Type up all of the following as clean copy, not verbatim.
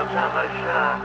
تماشا.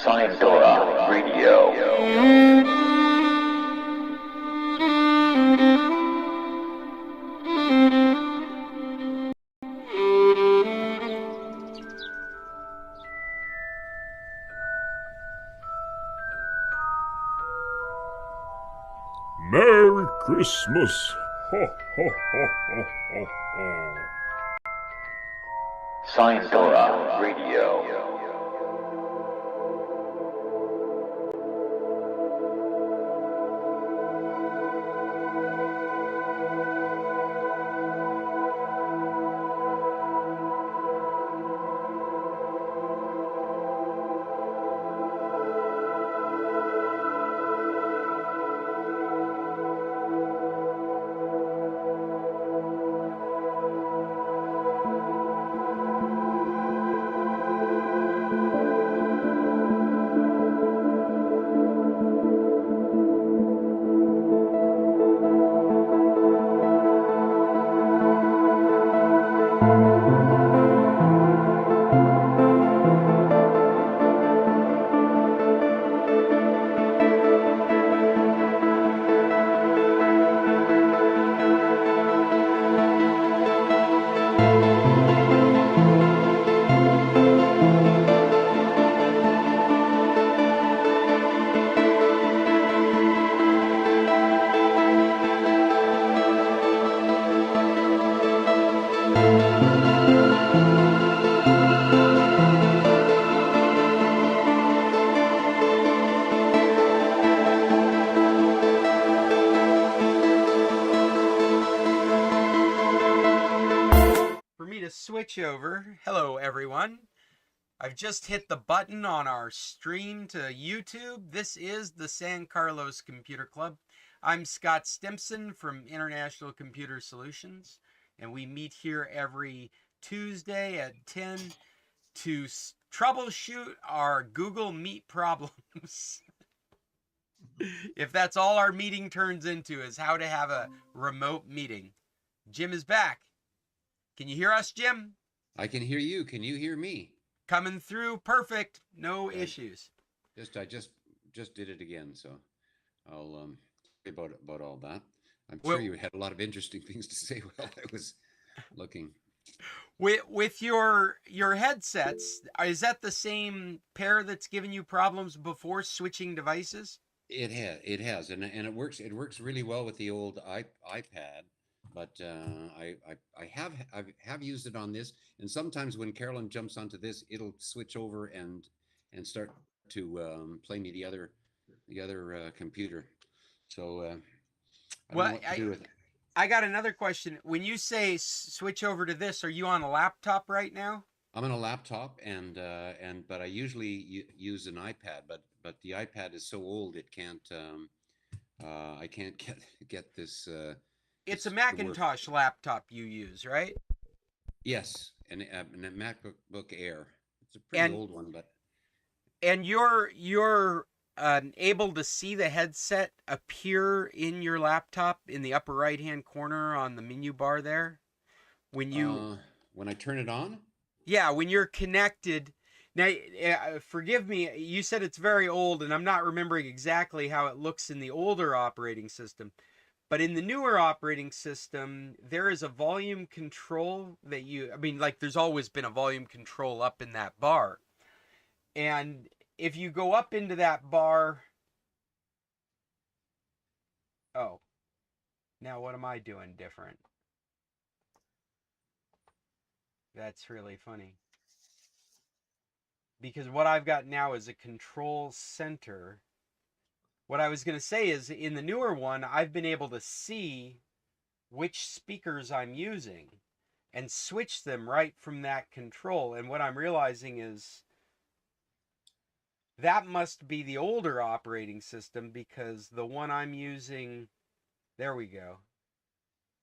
Scientora Radio. Merry Christmas! Ho, ho, ho, ho, ho, ho. Scientora Radio. Switch over. Hello everyone. I've just hit the button on our stream to YouTube. This is the San Carlos Computer Club. I'm Scott Stimson from International Computer Solutions, and we meet here every Tuesday at 10 to troubleshoot our Google Meet problems. If that's all our meeting turns into, is how to have a remote meeting. Jim is back. Can you hear us, Jim? I can hear you. Can you hear me? Coming through perfect. No issues. I just did it again, so I'll about all that. I'm sure you had a lot of interesting things to say while I was looking. With your headsets, is that the same pair that's given you problems before switching devices? It has, and it works. It works really well with the old iPad. But I have used it on this, and sometimes when Carolyn jumps onto this, it'll switch over and start to play me the other computer. So I don't know what to do with it. I got another question. When you say switch over to this, are you on a laptop right now? I'm on a laptop, but I usually use an iPad. But the iPad is so old it can't. I can't get this. It's a Macintosh laptop you use, right? Yes, and a MacBook Air. It's a pretty old one, but. And you're able to see the headset appear in your laptop in the upper right-hand corner on the menu bar there, when I turn it on. Yeah, when you're connected. Now, forgive me. You said it's very old, and I'm not remembering exactly how it looks in the older operating system. But in the newer operating system, there is a volume control that there's always been a volume control up in that bar. And if you go up into that bar... Oh. Now what am I doing different? That's really funny. Because what I've got now is a control center. What I was going to say is, in the newer one, I've been able to see which speakers I'm using and switch them right from that control. And what I'm realizing is that must be the older operating system, because the one I'm using... There we go.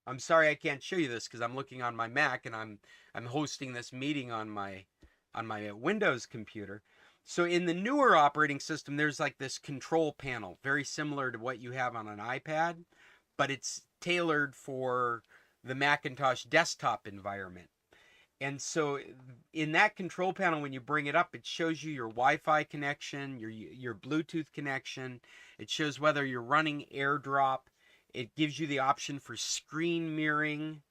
I'm sorry I can't show you this because I'm looking on my Mac, and I'm hosting this meeting on my Windows computer. So in the newer operating system, there's like this control panel, very similar to what you have on an iPad, but it's tailored for the Macintosh desktop environment. And so in that control panel, when you bring it up, it shows you your Wi-Fi connection, your Bluetooth connection. It shows whether you're running AirDrop. It gives you the option for screen mirroring.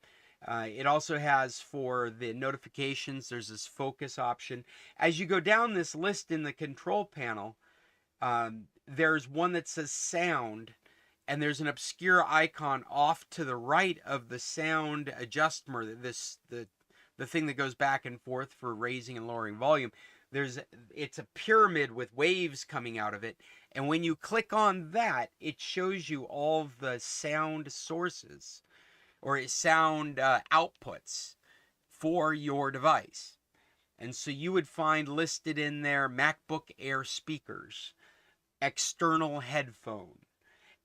It also has for the notifications, there's this focus option. As you go down this list in the control panel, there's one that says sound, and there's an obscure icon off to the right of the sound adjuster, the thing that goes back and forth for raising and lowering volume. It's a pyramid with waves coming out of it, and when you click on that, it shows you all of the sound sources or sound outputs for your device. And so you would find listed in there MacBook Air speakers, external headphone,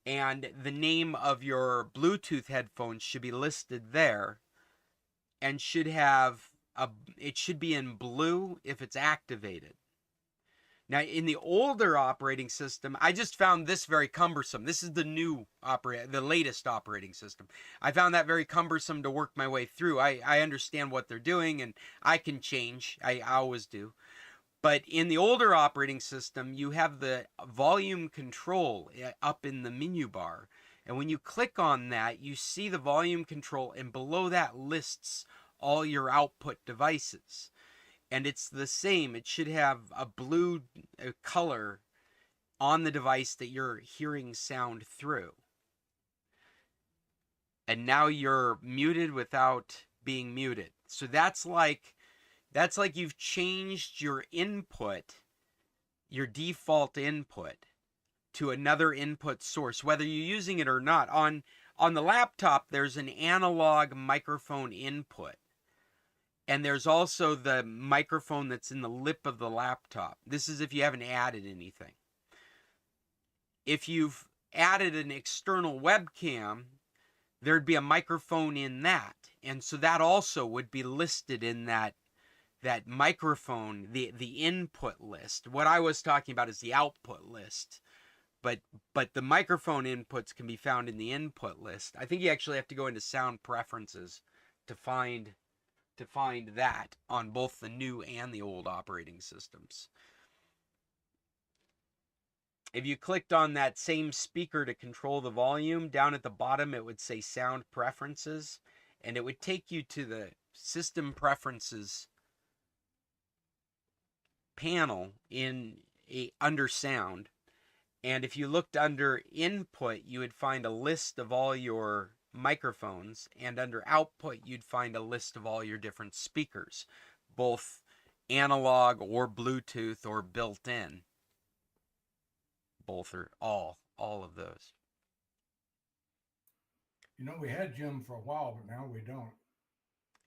and the name of your Bluetooth headphones should be listed there, and it should be in blue if it's activated. Now, in the older operating system, I just found this very cumbersome. This is the latest operating system. I found that very cumbersome to work my way through. I understand what they're doing, and I can change. I always do. But in the older operating system, you have the volume control up in the menu bar. And when you click on that, you see the volume control, and below that lists all your output devices. And it's the same. It should have a blue color on the device that you're hearing sound through. And now you're muted without being muted. So that's like you've changed your input, your default input, to another input source, whether you're using it or not. On the laptop, there's an analog microphone input. And there's also the microphone that's in the lip of the laptop. This is if you haven't added anything. If you've added an external webcam, there'd be a microphone in that. And so that also would be listed in that microphone, the input list. What I was talking about is the output list. But the microphone inputs can be found in the input list. I think you actually have to go into sound preferences to find that on both the new and the old operating systems. If you clicked on that same speaker to control the volume, down at the bottom it would say sound preferences, and it would take you to the system preferences panel under sound. And if you looked under input, you would find a list of all your microphones, and under output you'd find a list of all your different speakers, both analog or Bluetooth or built-in. Both or all of those. You know, we had Jim for a while, but now we don't.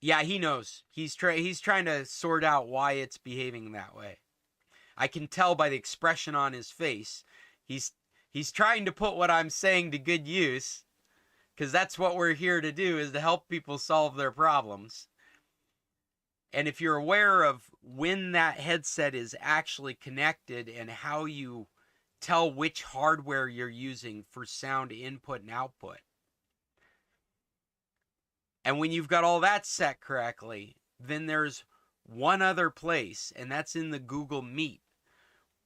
Yeah, he knows. He's trying to sort out why it's behaving that way. I can tell by the expression on his face. He's trying to put what I'm saying to good use, because that's what we're here to do, is to help people solve their problems. And if you're aware of when that headset is actually connected and how you tell which hardware you're using for sound input and output, and when you've got all that set correctly, then there's one other place, and that's in the Google Meet,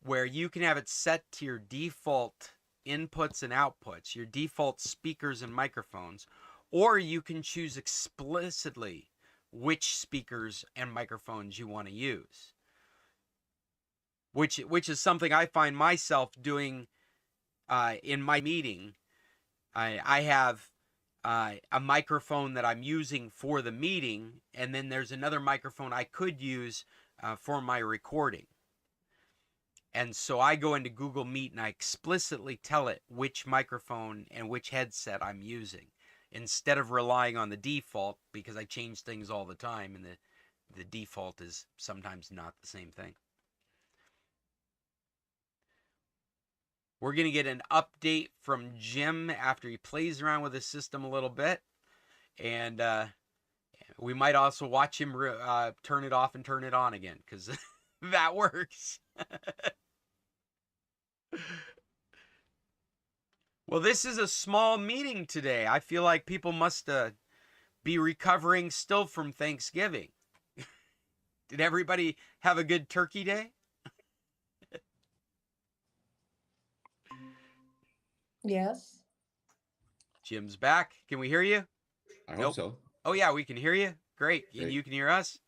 where you can have it set to your default inputs and outputs, your default speakers and microphones, or you can choose explicitly which speakers and microphones you want to use. Which is something I find myself doing in my meeting. I have a microphone that I'm using for the meeting, and then there's another microphone I could use for my recording. And so I go into Google Meet and I explicitly tell it which microphone and which headset I'm using, instead of relying on the default, because I change things all the time and the default is sometimes not the same thing. We're going to get an update from Jim after he plays around with the system a little bit. And we might also watch him turn it off and turn it on again, because that works. Well, this is a small meeting today. I feel like people must be recovering still from Thanksgiving. Did everybody have a good turkey day? Yes. Jim's back. Can we hear you? I hope Nope. so. Oh, yeah, we can hear you. Great. And Great. you can hear us?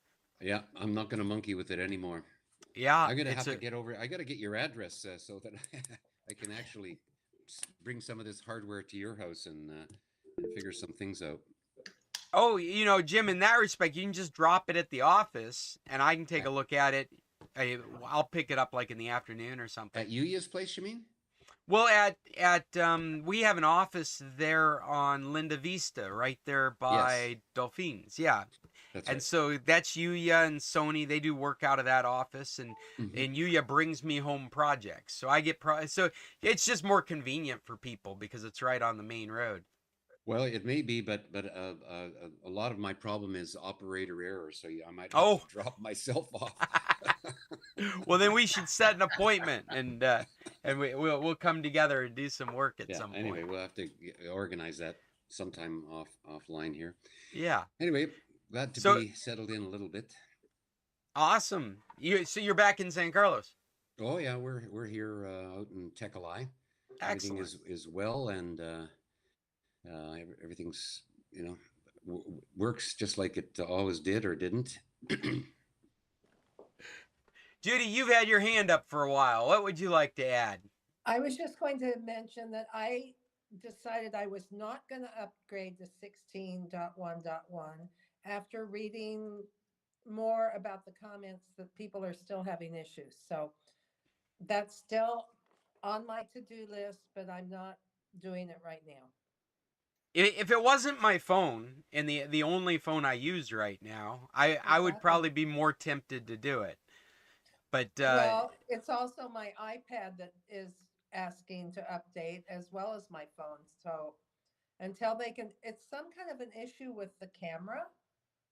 Yeah, I'm not going to monkey with it anymore. Yeah. I'm going to it's have a- to get over. I got to get your address so that I can actually bring some of this hardware to your house and figure some things out. Oh, Jim, in that respect, you can just drop it at the office and I can take a look at it. I'll pick it up like in the afternoon or something. At Yuya's place, you mean? Well, we have an office there on Linda Vista, right there by Dolphins. Yeah. That's And right. so that's Yuya and Sony. They do work out of that office, and Mhm. and Yuya brings me home projects. So I get so it's just more convenient for people because it's right on the main road. Well, it may be, but a lot of my problem is operator error, so I might have Oh. to drop myself off. Well, then we should set an appointment, and we'll come together and do some work at some point. Anyway, we'll have to organize that sometime offline here. Yeah. Anyway, glad to So- be settled in a little bit. Awesome. So you're back in San Carlos. Oh yeah, we're here out in Tequila. Excellent. Everything is well, and everything's works just like it always did or didn't. Judy, you've had your hand up for a while. What would you like to add? I was just going to mention that I decided I was not going to upgrade to 16.1.1 after reading more about the comments that people are still having issues. So that's still on my to-do list, but I'm not doing it right now. If it wasn't my phone and the only phone I use right now, I would Exactly. probably be more tempted to do it. But Well, it's also my iPad that is asking to update as well as my phone. So until they can, it's some kind of an issue with the camera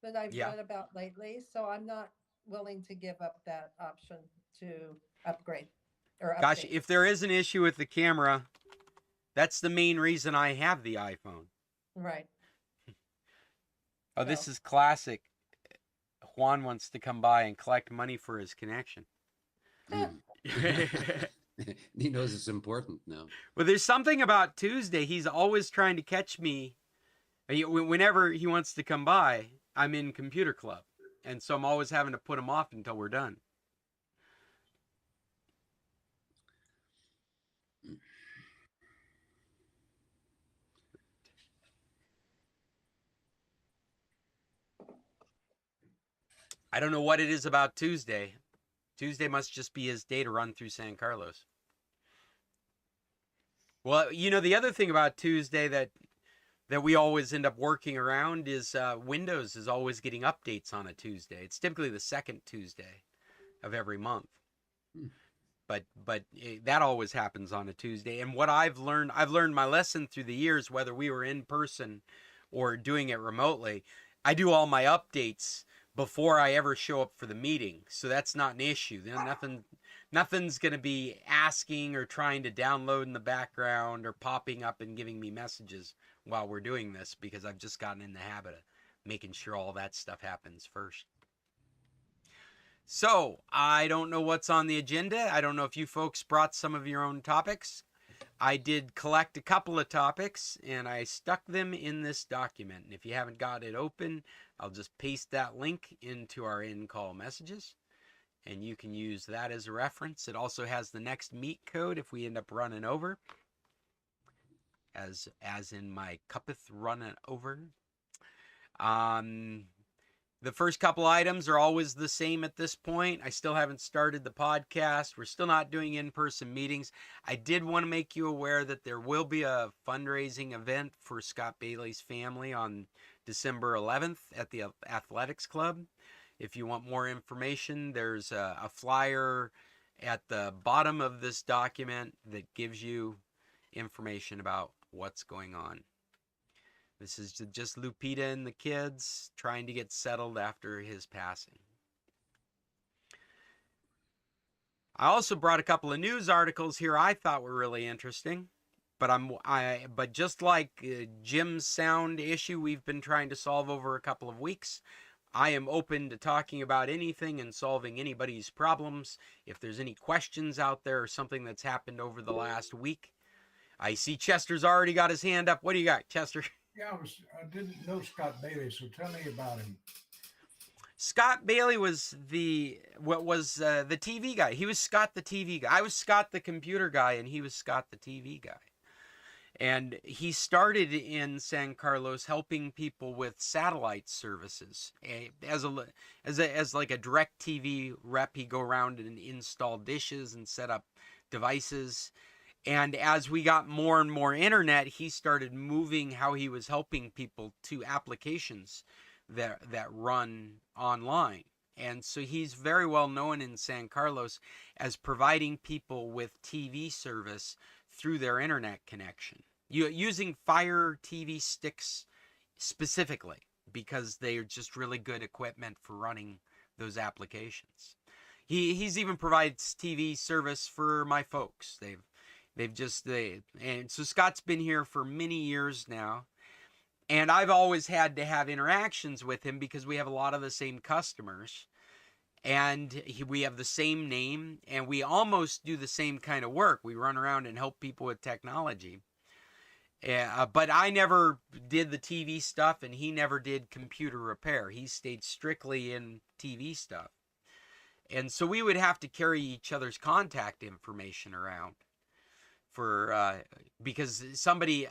that I've Yeah. read about lately. So I'm not willing to give up that option to upgrade or gosh, update. if there is an issue with the camera, that's the main reason I have the iPhone. Right. Oh, this So- is classic. Juan wants to come by and collect money for his connection. Mm. He knows it's important now. Well, there's something about Tuesday. He's always trying to catch me. Whenever he wants to come by, I'm in computer club. And so I'm always having to put him off until we're done. I don't know what it is about Tuesday. Tuesday must just be his day to run through San Carlos. Well, the other thing about Tuesday that we always end up working around is Windows is always getting updates on a Tuesday. It's typically the second Tuesday of every month. But that always happens on a Tuesday. And what I've learned my lesson through the years, whether we were in person or doing it remotely. I do all my updates before I ever show up for the meeting. So that's not an issue. Then nothing's going to be asking or trying to download in the background or popping up and giving me messages while we're doing this, because I've just gotten in the habit of making sure all that stuff happens first. So I don't know what's on the agenda. I don't know if you folks brought some of your own topics. I did collect a couple of topics and I stuck them in this document. And if you haven't got it open, I'll just paste that link into our in-call messages and you can use that as a reference. It also has the next meet code if we end up running over, as in my cuppeth running over. The first couple items are always the same at this point. I still haven't started the podcast. We're still not doing in-person meetings. I did want to make you aware that there will be a fundraising event for Scott Bailey's family on December 11th at the Athletics Club. If you want more information, there's a flyer at the bottom of this document that gives you information about what's going on. This is just Lupita and the kids trying to get settled after his passing. I also brought a couple of news articles here I thought were really interesting, but just like Jim's sound issue we've been trying to solve over a couple of weeks, I am open to talking about anything and solving anybody's problems. If there's any questions out there or something that's happened over the last week, I see Chester's already got his hand up. What do you got, Chester? Yeah, I didn't know Scott Bailey, so tell me about him. Scott Bailey was the TV guy. He was Scott the TV guy. I was Scott the computer guy, and he was Scott the TV guy. And he started in San Carlos helping people with satellite services. As like a direct TV rep, he'd go around and install dishes and set up devices. And as we got more and more internet, he started moving how he was helping people to applications that run online. And so he's very well known in San Carlos as providing people with TV service through their internet connection, using Fire TV sticks specifically because they are just really good equipment for running those applications. He's even provides TV service for my folks. And so Scott's been here for many years now, and I've always had to have interactions with him because we have a lot of the same customers, and we have the same name, and we almost do the same kind of work. We run around and help people with technology. But I never did the TV stuff, and he never did computer repair. He stayed strictly in TV stuff. And so we would have to carry each other's contact information around because somebody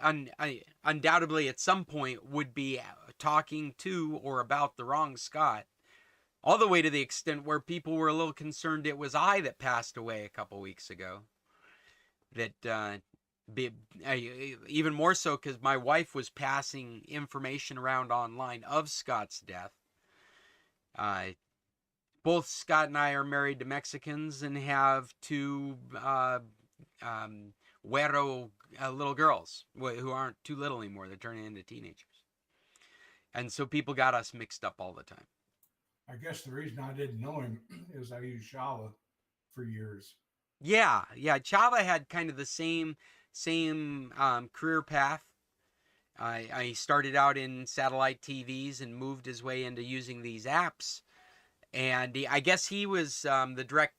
undoubtedly at some point would be talking to or about the wrong Scott, all the way to the extent where people were a little concerned it was I that passed away a couple weeks ago. Even more so because my wife was passing information around online of Scott's death. Both Scott and I are married to Mexicans and have two güero little girls who aren't too little anymore. They're turning into teenagers. And so people got us mixed up all the time. I guess the reason I didn't know him is I used Shava for years. Yeah. Chava had kind of the same career path. I started out in satellite TVs and moved his way into using these apps. And I guess he was the direct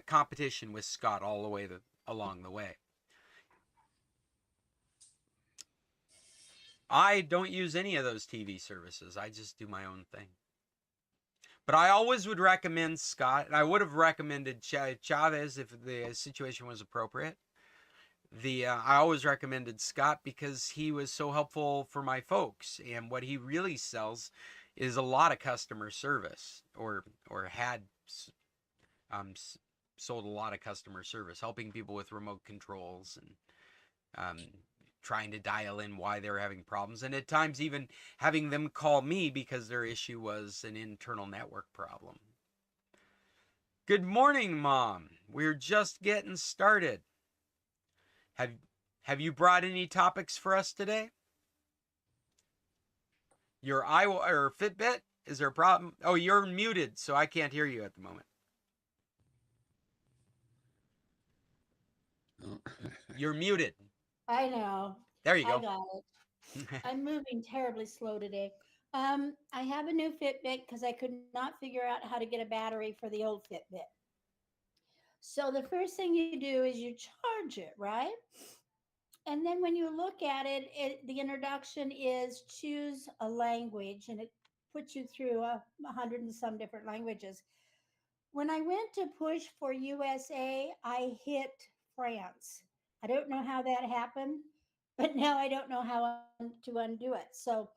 competition with Scott all the way along the way. I don't use any of those TV services. I just do my own thing. But I always would recommend Scott, and I would have recommended Chavez if the situation was appropriate. I always recommended Scott because he was so helpful for my folks, and what he really sells is a lot of customer service, or had sold a lot of customer service, helping people with remote controls and trying to dial in why they're having problems, and at times even having them call me because their issue was an internal network problem. Good morning, Mom. We're just getting started. Have you brought any topics for us today? Your or Fitbit? Is there a problem? Oh, you're muted, so I can't hear you at the moment. Oh. You're muted. I know. There you go. I got it. I'm moving terribly slow today. I have a new Fitbit because I could not figure out how to get a battery for the old Fitbit. So the first thing you do is you charge it, right? And then when you look at it, the introduction is choose a language, and it puts you through 100 and some different languages. When I went to push for USA, I hit France. I don't know how that happened, but now I don't know how to undo it. So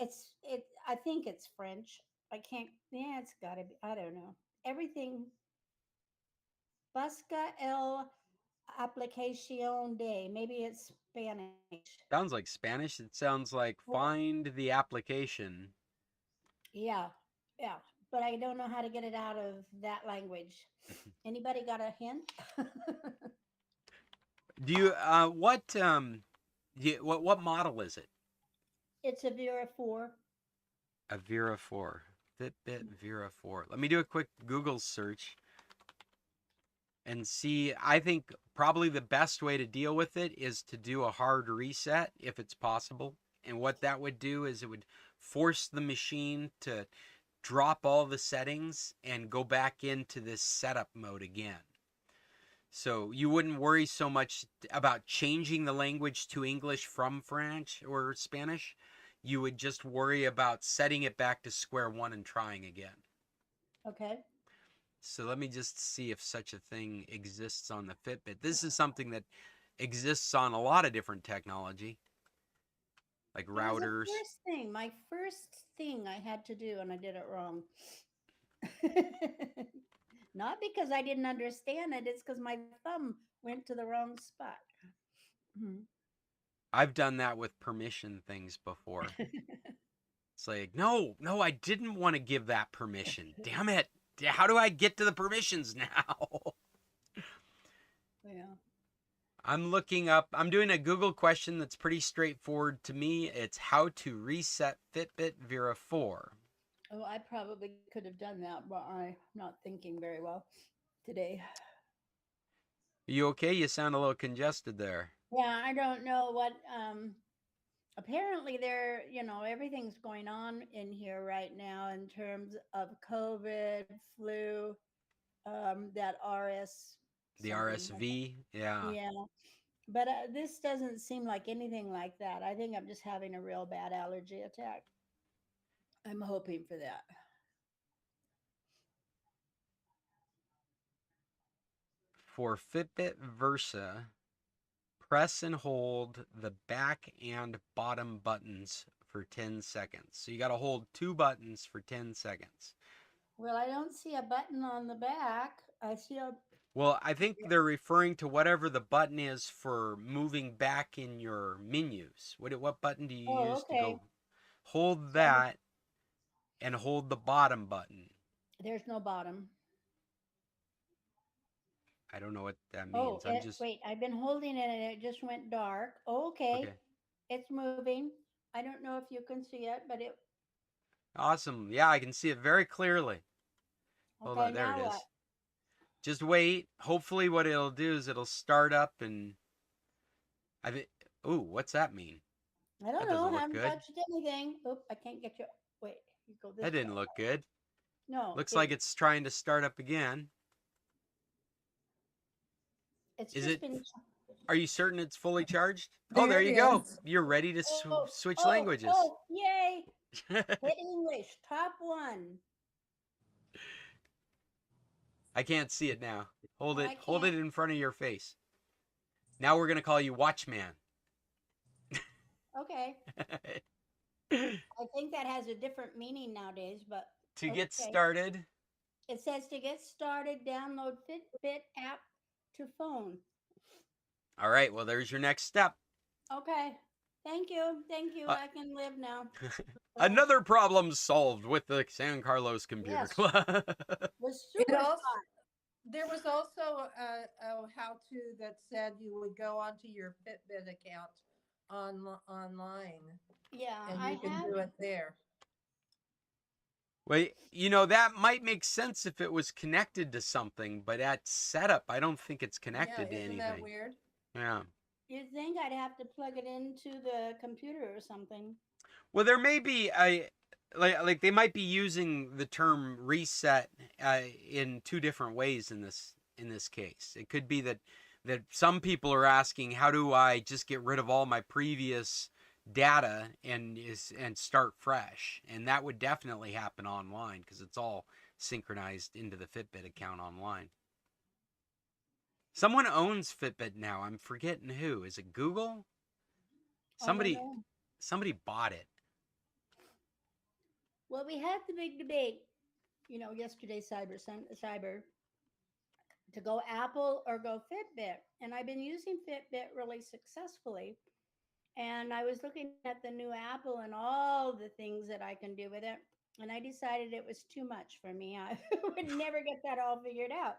I think it's French. I can't, yeah, it's gotta be, I don't know. Everything, Busca el aplicación de, maybe it's Spanish. Sounds like Spanish. It sounds like find the application. Yeah, but I don't know how to get it out of that language. Anybody got a hint? Do you what model is it? It's a Vera 4. A Vera 4. Fitbit Vera 4. Let me do a quick Google search and see. I think probably the best way to deal with it is to do a hard reset if it's possible. And what that would do is it would force the machine to drop all the settings and go back into this setup mode again. So you wouldn't worry so much about changing the language to English from French or Spanish. You would just worry about setting it back to square one and trying again. Okay. So let me just see if such a thing exists on the Fitbit. This is something that exists on a lot of different technology, like It was routers. the first thing, my first thing I had to do, and I did it wrong. Not because I didn't understand it, it's because my thumb went to the wrong spot. Mhm. I've done that with permission things before. It's like, no, I didn't want to give that permission. Damn it. How do I get to the permissions now? Yeah. I'm doing a Google question that's pretty straightforward to me. It's how to reset Fitbit Vera 4. Oh, I probably could have done that, but I'm not thinking very well today. You okay? You sound a little congested there. Yeah, I don't know what apparently everything's going on in here right now in terms of COVID, flu, that RS The something. RSV, yeah. Yeah. But this doesn't seem like anything like that. I think I'm just having a real bad allergy attack. I'm hoping for that. For Fitbit Versa, press and hold the back and bottom buttons for 10 seconds. So you got to hold two buttons for 10 seconds. Well, I don't see a button on the back. I see a. Well, I think they're referring to whatever the button is for moving back in your menus. What button do you Oh, use to okay. go? Hold So that and hold the bottom button. there's no bottom. I don't know what that Oh, means. I'm just wait. I've been holding it and it just went dark. Okay. okay. It's moving. I don't know if you can see it, but it. Awesome. Yeah, I can see it very clearly. Hold Okay, on, there it now what? is. Just wait. Hopefully what it'll do is it'll start up and I think ooh, what's that mean? I don't That know. doesn't look Haven't good. touched anything. Oop, I can't get you. Wait, you go this That didn't way. look good. No, Looks like it's trying to start up again. it's Is just it been. Are you certain it's fully charged? Oh, There there it you go. is. You're ready to Oh, switch languages. yay! Hit English, top one. I can't see it now. I Hold it can't. in front of your face. Now we're going to call you Watchman. Okay. I think that has a different meaning nowadays, but To get okay. started, It says to get started, download Fitbit app to phone. all right, well, there's your next step. Okay. Thank you. Thank you. Uh, I can live now. Another problem solved with the San Carlos Computer Yes. Club. Was It super also, spot. there was also a how-to that said you would go onto your Fitbit account online, Yeah, and I you can have. do it there. Well, that might make sense if it was connected to something, but at setup, I don't think it's Yeah, connected to isn't that anything. weird? Yeah. You'd think I'd have to plug it into the computer or something. Well, there may be like they might be using the term reset in two different ways in this case. It could be that some people are asking, how do I just get rid of all my previous data and start fresh? And that would definitely happen online because it's all synchronized into the Fitbit account online. Someone owns Fitbit now. I'm forgetting who. Is it Google? I don't Somebody know. bought it. Well, we had the big debate, yesterday, cyber, to go Apple or go Fitbit. And I've been using Fitbit really successfully. And I was looking at the new Apple and all the things that I can do with it. And I decided it was too much for me. I would never get that all figured out.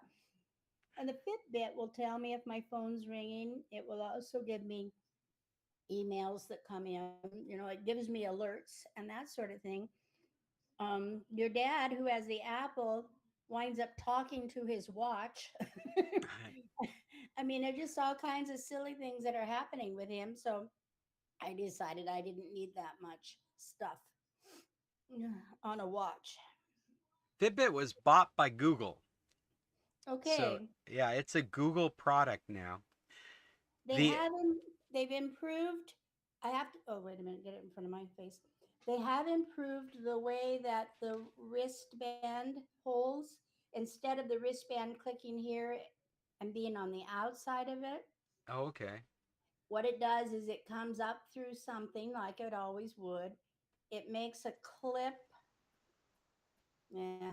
And the Fitbit will tell me if my phone's ringing. It will also give me emails that come in. It gives me alerts and that sort of thing. Your dad, who has the Apple, winds up talking to his watch. I mean, there's just all kinds of silly things that are happening with him. So I decided I didn't need that much stuff on a watch. Fitbit was bought by Google. Okay. So, yeah, it's a Google product now. They The haven't. They've improved. I have to. Oh, wait a minute. Get it in front of my face. They have improved the way that the wristband holds. Instead of the wristband clicking here and being on the outside of it, oh, okay. what it does is it comes up through something like it always would. It makes a clip. Yeah,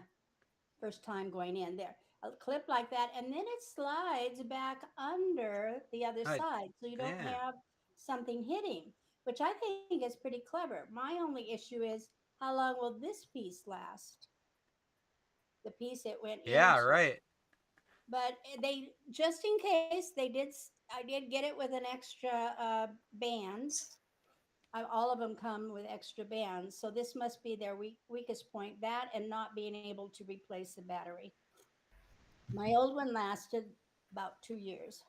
first time going in there. A clip like that, and then it slides back under the other I, side, so you don't yeah. have something hitting, which I think is pretty clever. My only issue is how long will this piece last? The piece it went Yeah, into. right. But they, just in case, I did get it with an extra band. All of them come with extra bands, so this must be their weakest point. That and not being able to replace the battery. My old one lasted about 2 years.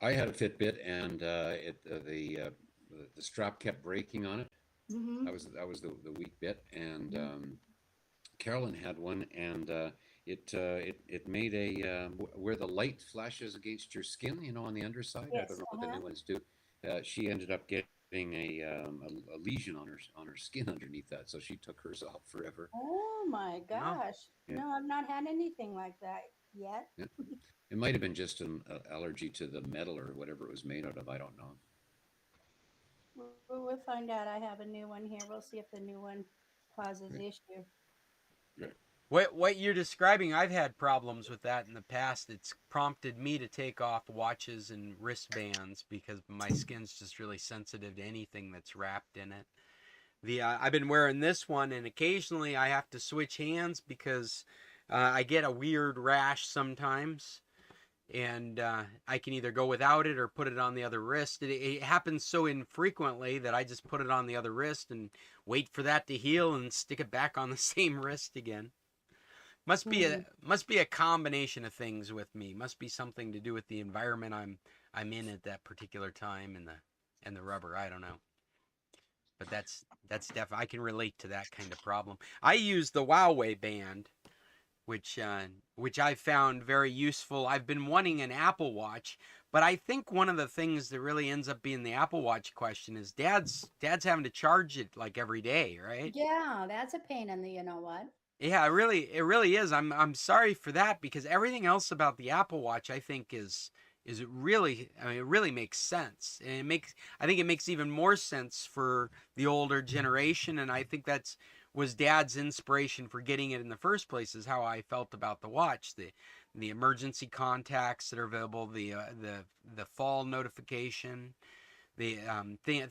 I had a Fitbit, and the strap kept breaking on it. Mm-hmm. That was the weak bit, and Carolyn had one, and it made where the light flashes against your skin, on the underside. I Yes. don't know what the new ones do. She ended up getting a lesion on her skin underneath that, so she took hers off forever. Oh my gosh. Yeah. No, I've not had anything like that yet. Yeah. It might have been just an allergy to the metal or whatever it was made out of. I don't know. We'll find out. I have a new one here. We'll see if the new one causes issue. What you're describing, I've had problems with that in the past. It's prompted me to take off watches and wristbands because my skin's just really sensitive to anything that's wrapped in it. I've been wearing this one, and occasionally I have to switch hands because I get a weird rash sometimes, and I can either go without it or put it on the other wrist. It happens so infrequently that I just put it on the other wrist and wait for that to heal and stick it back on the same wrist again. Must be a combination of things with me. Must be something to do with the environment I'm in at that particular time, and the rubber. I don't know. But that's definitely, I can relate to that kind of problem. I use the Huawei band, which I found very useful. I've been wanting an Apple Watch, but I think one of the things that really ends up being the Apple Watch question is Dad's having to charge it like every day, right? Yeah, that's a pain in the you know what. Yeah, it really is. I'm sorry for that, because everything else about the Apple Watch I think is really, I mean, it really makes sense. And I think it makes even more sense for the older generation, and I think was Dad's inspiration for getting it in the first place, is how I felt about the watch. The emergency contacts that are available, the fall notification, the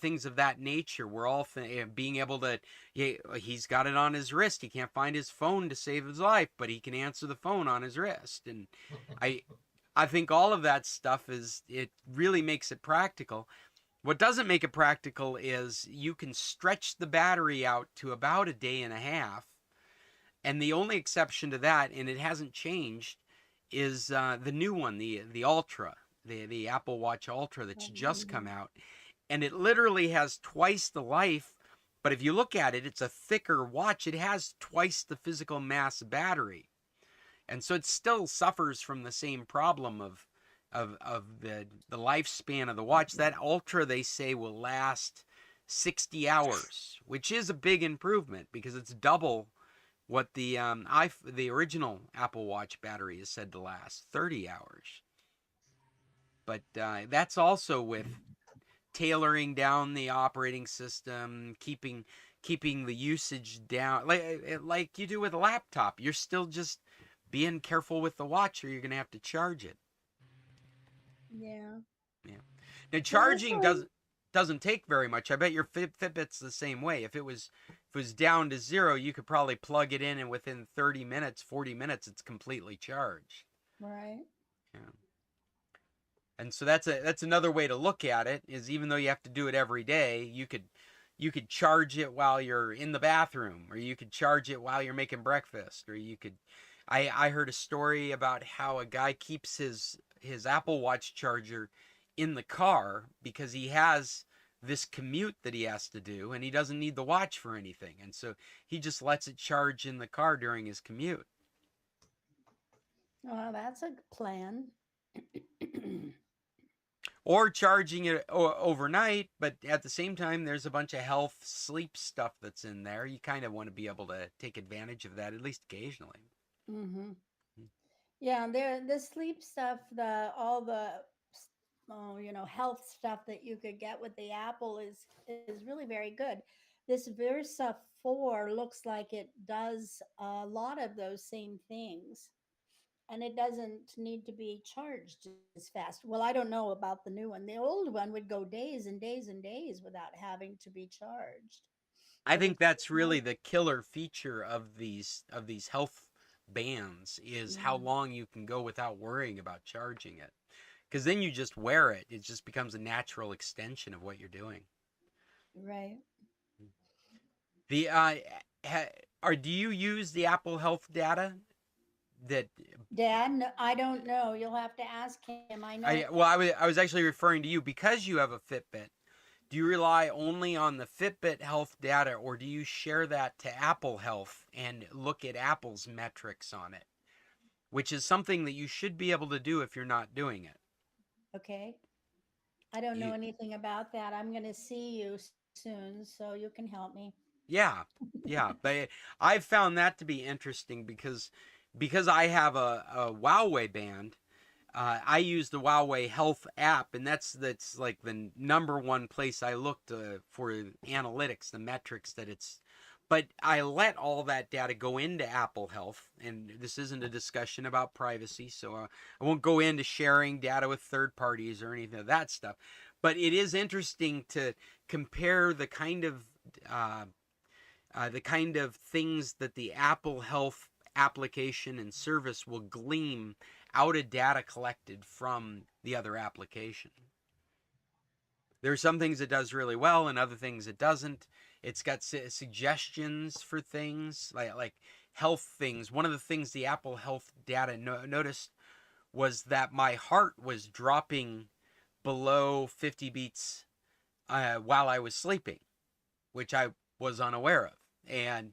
things of that nature. We're all being able to, he's got it on his wrist. He can't find his phone to save his life, but he can answer the phone on his wrist. And I think all of that stuff it really makes it practical. What doesn't make it practical is you can stretch the battery out to about a day and a half. And the only exception to that, and it hasn't changed, is the new one, the Ultra, the Apple Watch Ultra that's just come out. And it literally has twice the life, but if you look at it, it's a thicker watch. It has twice the physical mass battery. And so it still suffers from the same problem of the lifespan of the watch. That Ultra, they say, will last 60 hours, which is a big improvement because it's double what the original Apple Watch battery is said to last, 30 hours. But that's also with tailoring down the operating system, keeping the usage down, like you do with a laptop. You're still just being careful with the watch, or you're going to have to charge it. Yeah. Now charging doesn't take very much. I bet your Fitbit's the same way. If it was down to zero, you could probably plug it in, and within 30 minutes, 40 minutes, it's completely charged. Right. Yeah. And so that's another way to look at it, is even though you have to do it every day, you could charge it while you're in the bathroom, or you could charge it while you're making breakfast, or you could. I heard a story about how a guy keeps his Apple Watch charger in the car because he has this commute that he has to do, and he doesn't need the watch for anything, and so he just lets it charge in the car during his commute. Well, that's a plan. Or charging it overnight, but at the same time, there's a bunch of health sleep stuff that's in there. You kind of want to be able to take advantage of that at least occasionally. Mm-hmm. Yeah, the sleep stuff, all the health stuff that you could get with the Apple is really very good. This Versa 4 looks like it does a lot of those same things, and it doesn't need to be charged as fast. Well, I don't know about the new one. The old one would go days and days and days without having to be charged. I But think it's that's really the killer feature of these health bands is how yeah, long you can go without worrying about charging it. Because then you just wear it. It just becomes a natural extension of what you're doing. right. The do you use the Apple Health data that Dad, no, I don't know. You'll have to ask him. I know. I was actually referring to you because you have a Fitbit. Do you rely only on the Fitbit health data, or do you share that to Apple Health and look at Apple's metrics on it? Which is something that you should be able to do if you're not doing it. Okay. I don't know You, anything about that. I'm going to see you soon, so you can help me. yeah, yeah. But I've found that to be interesting because I have a Huawei band. I use the Huawei Health app, and that's like the number one place I look for analytics, the metrics that it's. But I let all that data go into Apple Health, and this isn't a discussion about privacy, so I won't go into sharing data with third parties or anything of that stuff. But it is interesting to compare the kind of things that the Apple Health application and service will glean out of data collected from the other application. There are some things it does really well and other things it doesn't. It's got suggestions for things like health things. One of the things the Apple Health data noticed was that my heart was dropping below 50 beats while I was sleeping, which I was unaware of. And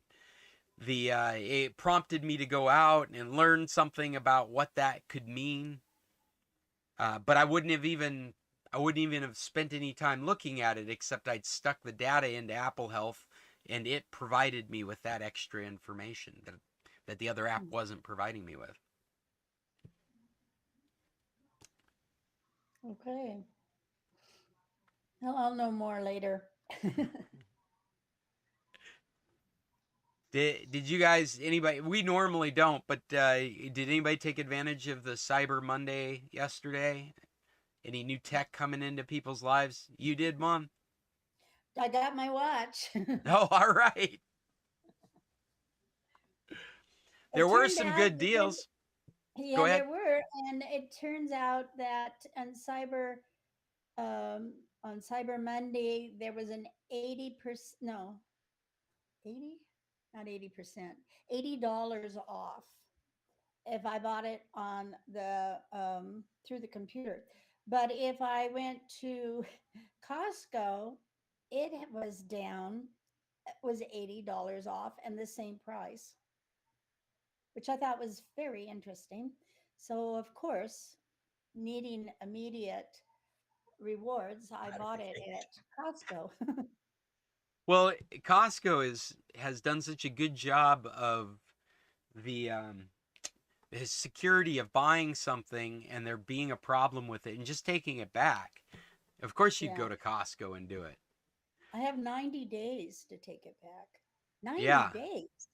it prompted me to go out and learn something about what that could mean. But I wouldn't even have spent any time looking at it, except I'd stuck the data into Apple Health, and it provided me with that extra information that the other app wasn't providing me with. Okay. Well, I'll know more later. Did you guys, anybody, we normally don't, but did anybody take advantage of the Cyber Monday yesterday? Any new tech coming into people's lives? You did, Mom? I got my watch. Oh, all right. There It were turned some out good that deals. yeah, Go ahead. there were, and it turns out that on Cyber Monday there was an 80%, no, 80, not 80%, $80 off if I bought it on the through the computer. But if I went to Costco, it was down, it was $80 off and the same price, which I thought was very interesting. So, of course, needing immediate rewards, I bought it at Costco. Well, Costco has done such a good job of the security of buying something and there being a problem with it and just taking it back. Of course, you'd Yeah. go to Costco and do it. I have 90 days to take it back. 90 Yeah, days.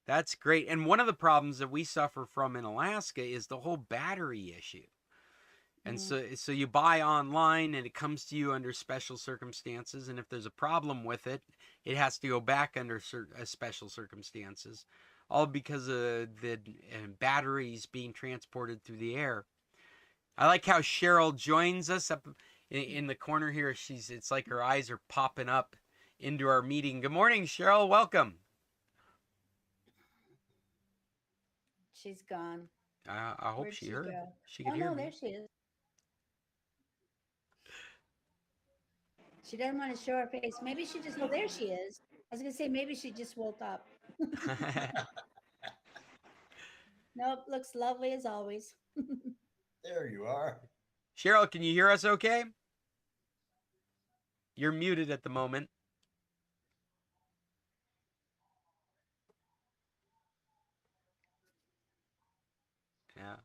that's great. And one of the problems that we suffer from in Alaska is the whole battery issue. And Mm, so you buy online and it comes to you under special circumstances. And if there's a problem with it, it has to go back under special circumstances, all because of the batteries being transported through the air. I like how Cheryl joins us up in the corner here. It's like her eyes are popping up into our meeting. Good morning, Cheryl. Welcome. she's gone. I hope Where'd she she heard. go? She Oh, could hear no, me. there she is. She doesn't want to show her face. Maybe she just, well, there she is. I was going to say, maybe she just woke up. Nope, looks lovely as always. There you are. Cheryl, can you hear us okay? You're muted at the moment. Yeah.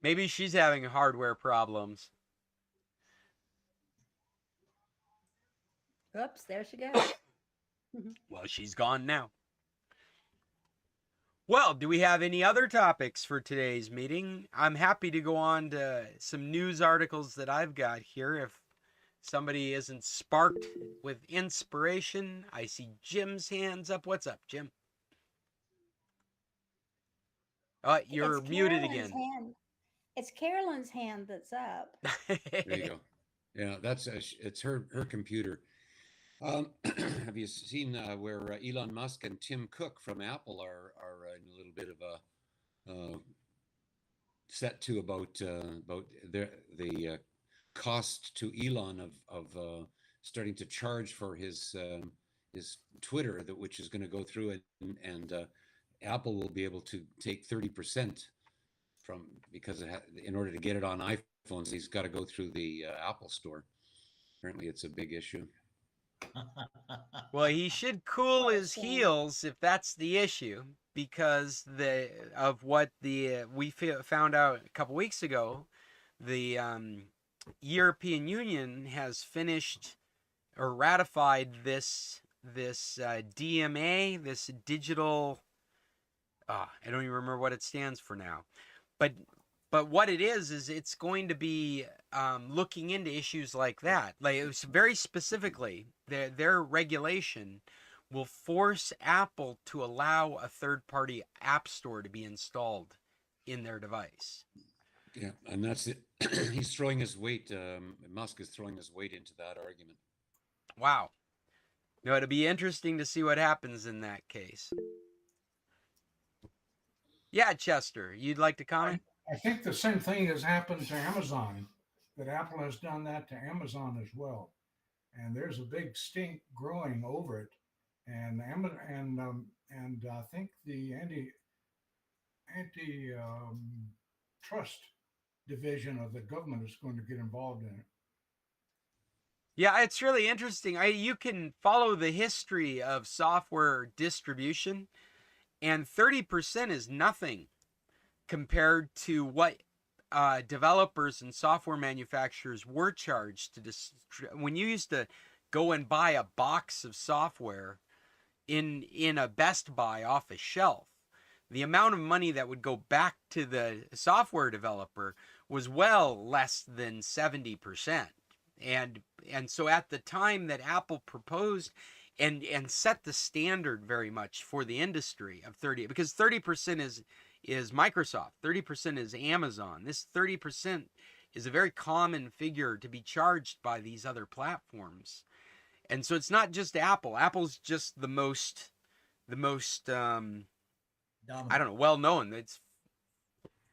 Maybe she's having hardware problems. Oops, there she goes. Well, she's gone now. Well, do we have any other topics for today's meeting? I'm happy to go on to some news articles that I've got here. If somebody isn't sparked with inspiration, I see Jim's hands up. What's up, Jim? You're It's muted Carolyn's again. hand. It's Carolyn's hand that's up. There you go. Yeah, that's it's her computer. Have you seen where Elon Musk and Tim Cook from Apple are in a little bit of a set to about the cost to Elon of starting to charge for his Twitter, which is going to go through, and Apple will be able to take 30% from, because in order to get it on iPhones, he's got to go through the Apple store. Apparently, it's a big issue. Well, he should cool his heels if that's the issue, because we found out a couple weeks ago, the European Union has finished or ratified this DMA, this digital. I don't even remember what it stands for now, but what it is it's going to be looking into issues like that. Like, it was very specifically, their regulation will force Apple to allow a third-party app store to be installed in their device. Yeah, and that's it. He's throwing his weight. Musk is throwing his weight into that argument. Wow. No, it'll be interesting to see what happens in that case. Yeah, Chester, you'd like to comment? I think the same thing has happened to Amazon, that Apple has done that to Amazon as well. And there's a big stink growing over it. And I think the anti trust division of the government is going to get involved in it. Yeah, it's really interesting. You can follow the history of software distribution, and 30% is nothing compared to what developers and software manufacturers were charged to when you used to go and buy a box of software in a Best Buy off a shelf. The amount of money that would go back to the software developer was well less than 70%. And so at the time that Apple proposed and set the standard very much for the industry of 30, because 30% is Microsoft, 30% is Amazon. This 30% is a very common figure to be charged by these other platforms. And so it's not just Apple. Apple's just the most I don't know, well known. It's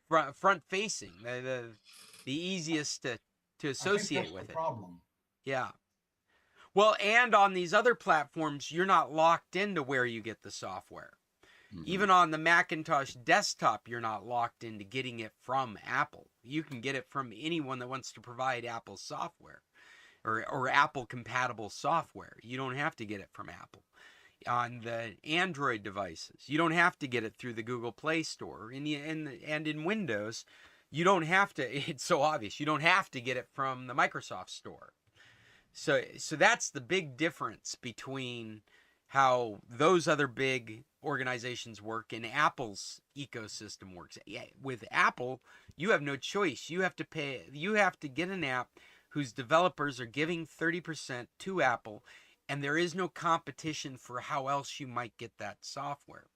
front facing, the easiest to associate with it. Problem. Yeah. Well, and on these other platforms, you're not locked into where you get the software. Mm-hmm. Even on the Macintosh desktop, you're not locked into getting it from Apple. You can get it from anyone that wants to provide Apple software or Apple compatible software. You don't have to get it from Apple. On the Android devices, you don't have to get it through the Google Play Store. And in Windows, you don't have to. It's so obvious. You don't have to get it from the Microsoft Store. So that's the big difference between how those other big organizations work and Apple's ecosystem works. With Apple, you have no choice. You have to pay. You have to get an app whose developers are giving 30% to Apple, and there is no competition for how else you might get that software.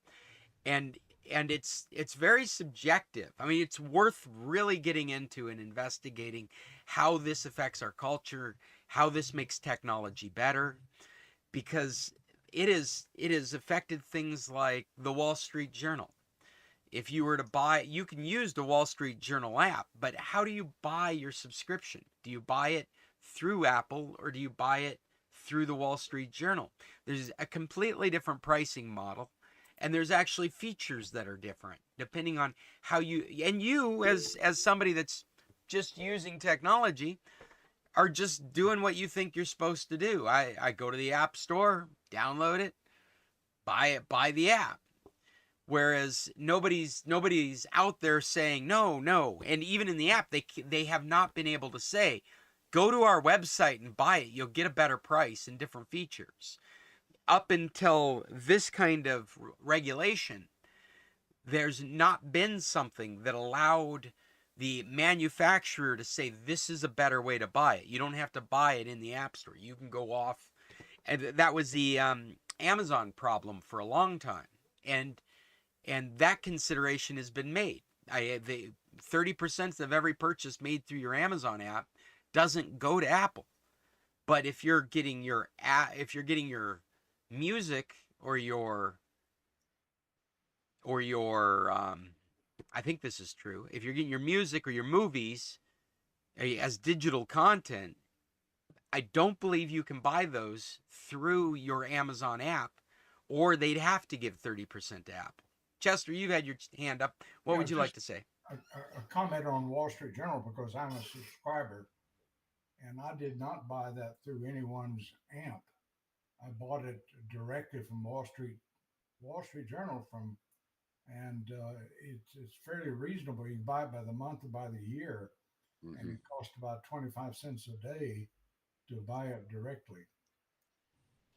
And it's very subjective. I mean, it's worth really getting into and investigating how this affects our culture, how this makes technology better, because it has affected things like the Wall Street Journal. If you were to buy, you can use the Wall Street Journal app, but how do you buy your subscription? Do you buy it through Apple or do you buy it through the Wall Street Journal? There's a completely different pricing model, and there's actually features that are different depending on how you as somebody that's just using technology are just doing what you think you're supposed to do. I go to the App Store, download it, buy the app. Whereas nobody's out there saying no, and even in the app they have not been able to say, go to our website and buy it. You'll get a better price and different features. Up until this kind of regulation, there's not been something that allowed the manufacturer to say this is a better way to buy it. You don't have to buy it in the App Store. You can go off, and that was the Amazon problem for a long time, and that consideration has been made. The 30% of every purchase made through your Amazon app doesn't go to Apple, but if you're getting your music or your I think this is true. If you're getting your music or your movies as digital content, I don't believe you can buy those through your Amazon app, or they'd have to give 30% to Apple. Chester, you've had your hand up. What would you like to say? A comment on Wall Street Journal, because I'm a subscriber, and I did not buy that through anyone's app. I bought it directly from Wall Street Journal and it's fairly reasonable. You can buy it by the month or by the year, and it costs about 25 cents a day to buy it directly.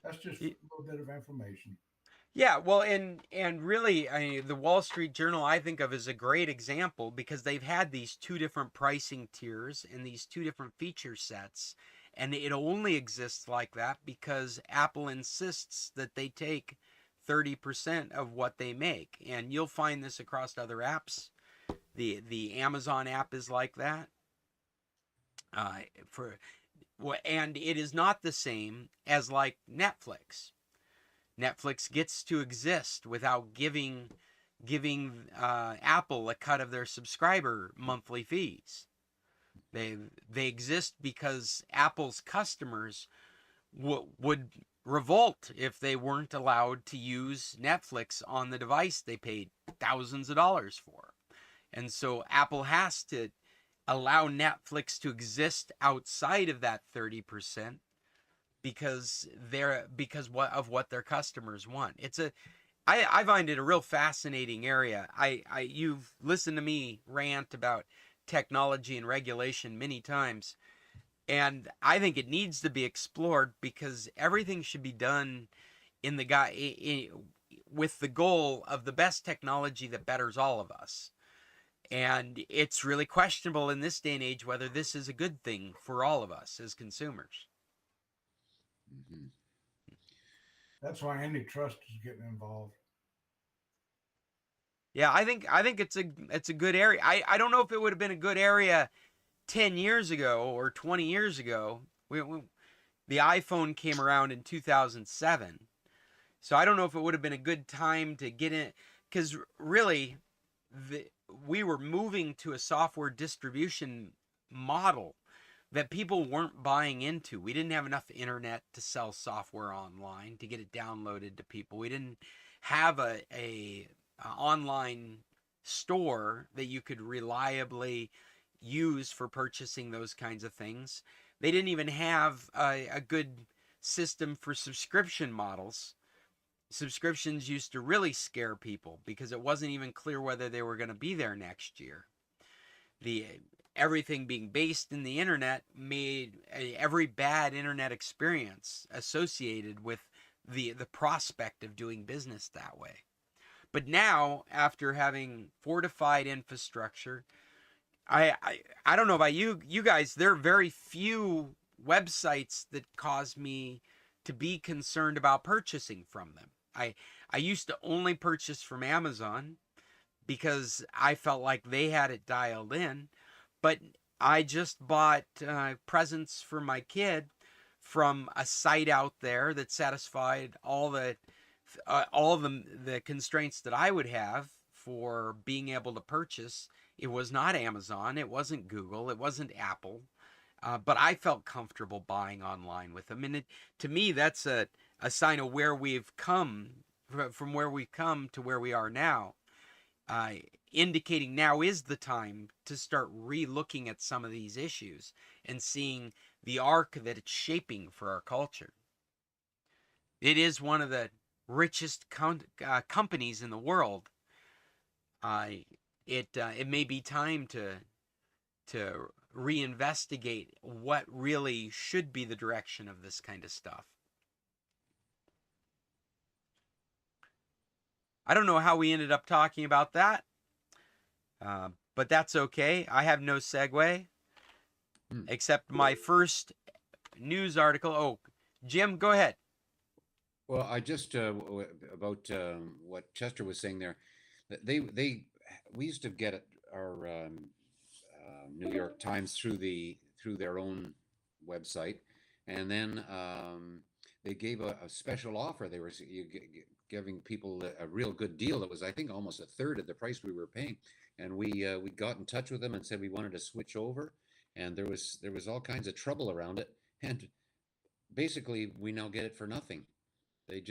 That's just a little bit of information. Yeah, well, and really, the Wall Street Journal I think of as a great example, because they've had these two different pricing tiers and these two different feature sets, and it only exists like that because Apple insists that they take 30% of what they make, and you'll find this across other apps. The Amazon app is like that. And it is not the same as like Netflix. Netflix gets to exist without giving Apple a cut of their subscriber monthly fees. They exist because Apple's customers would revolt if they weren't allowed to use Netflix on the device they paid thousands of dollars for. And so Apple has to allow Netflix to exist outside of that 30%. Because of what their customers want. I find it a real fascinating area. You've listened to me rant about technology and regulation many times, and I think it needs to be explored because everything should be done with the goal of the best technology that betters all of us. And it's really questionable in this day and age whether this is a good thing for all of us as consumers. That's why antitrust is getting involved. Yeah, I think it's a good area. I don't know if it would have been a good area 10 years ago or 20 years ago. The iPhone came around in 2007. So I don't know if it would have been a good time to get in, because really we were moving to a software distribution model that people weren't buying into. We didn't have enough internet to sell software online to get it downloaded to people. We didn't have a online store that you could reliably use for purchasing those kinds of things. They didn't even have a good system for subscription models. Subscriptions used to really scare people because it wasn't even clear whether they were going to be there next year. Everything being based in the internet made every bad internet experience associated with the prospect of doing business that way. But now, after having fortified infrastructure, I don't know about you guys, there are very few websites that cause me to be concerned about purchasing from them. I used to only purchase from Amazon because I felt like they had it dialed in. But I just bought presents for my kid from a site out there that satisfied all of the constraints that I would have for being able to purchase. It was not Amazon, it wasn't Google, it wasn't Apple, but I felt comfortable buying online with them. And to me, that's a sign of where we've come, from where we've come to where we are now, indicating now is the time to start re-looking at some of these issues and seeing the arc that it's shaping for our culture. It is one of the richest companies in the world. It may be time to reinvestigate what really should be the direction of this kind of stuff. I don't know how we ended up talking about that, but that's okay. I have no segue except my first news article. Oh, Jim, go ahead. Well, I just about what Chester was saying there. We used to get our New York Times through their own website, and then they gave a special offer. They were giving people a real good deal. It was, I think, almost a third of the price we were paying, and we got in touch with them and said we wanted to switch over, and there was all kinds of trouble around it, and basically we now get it for nothing. They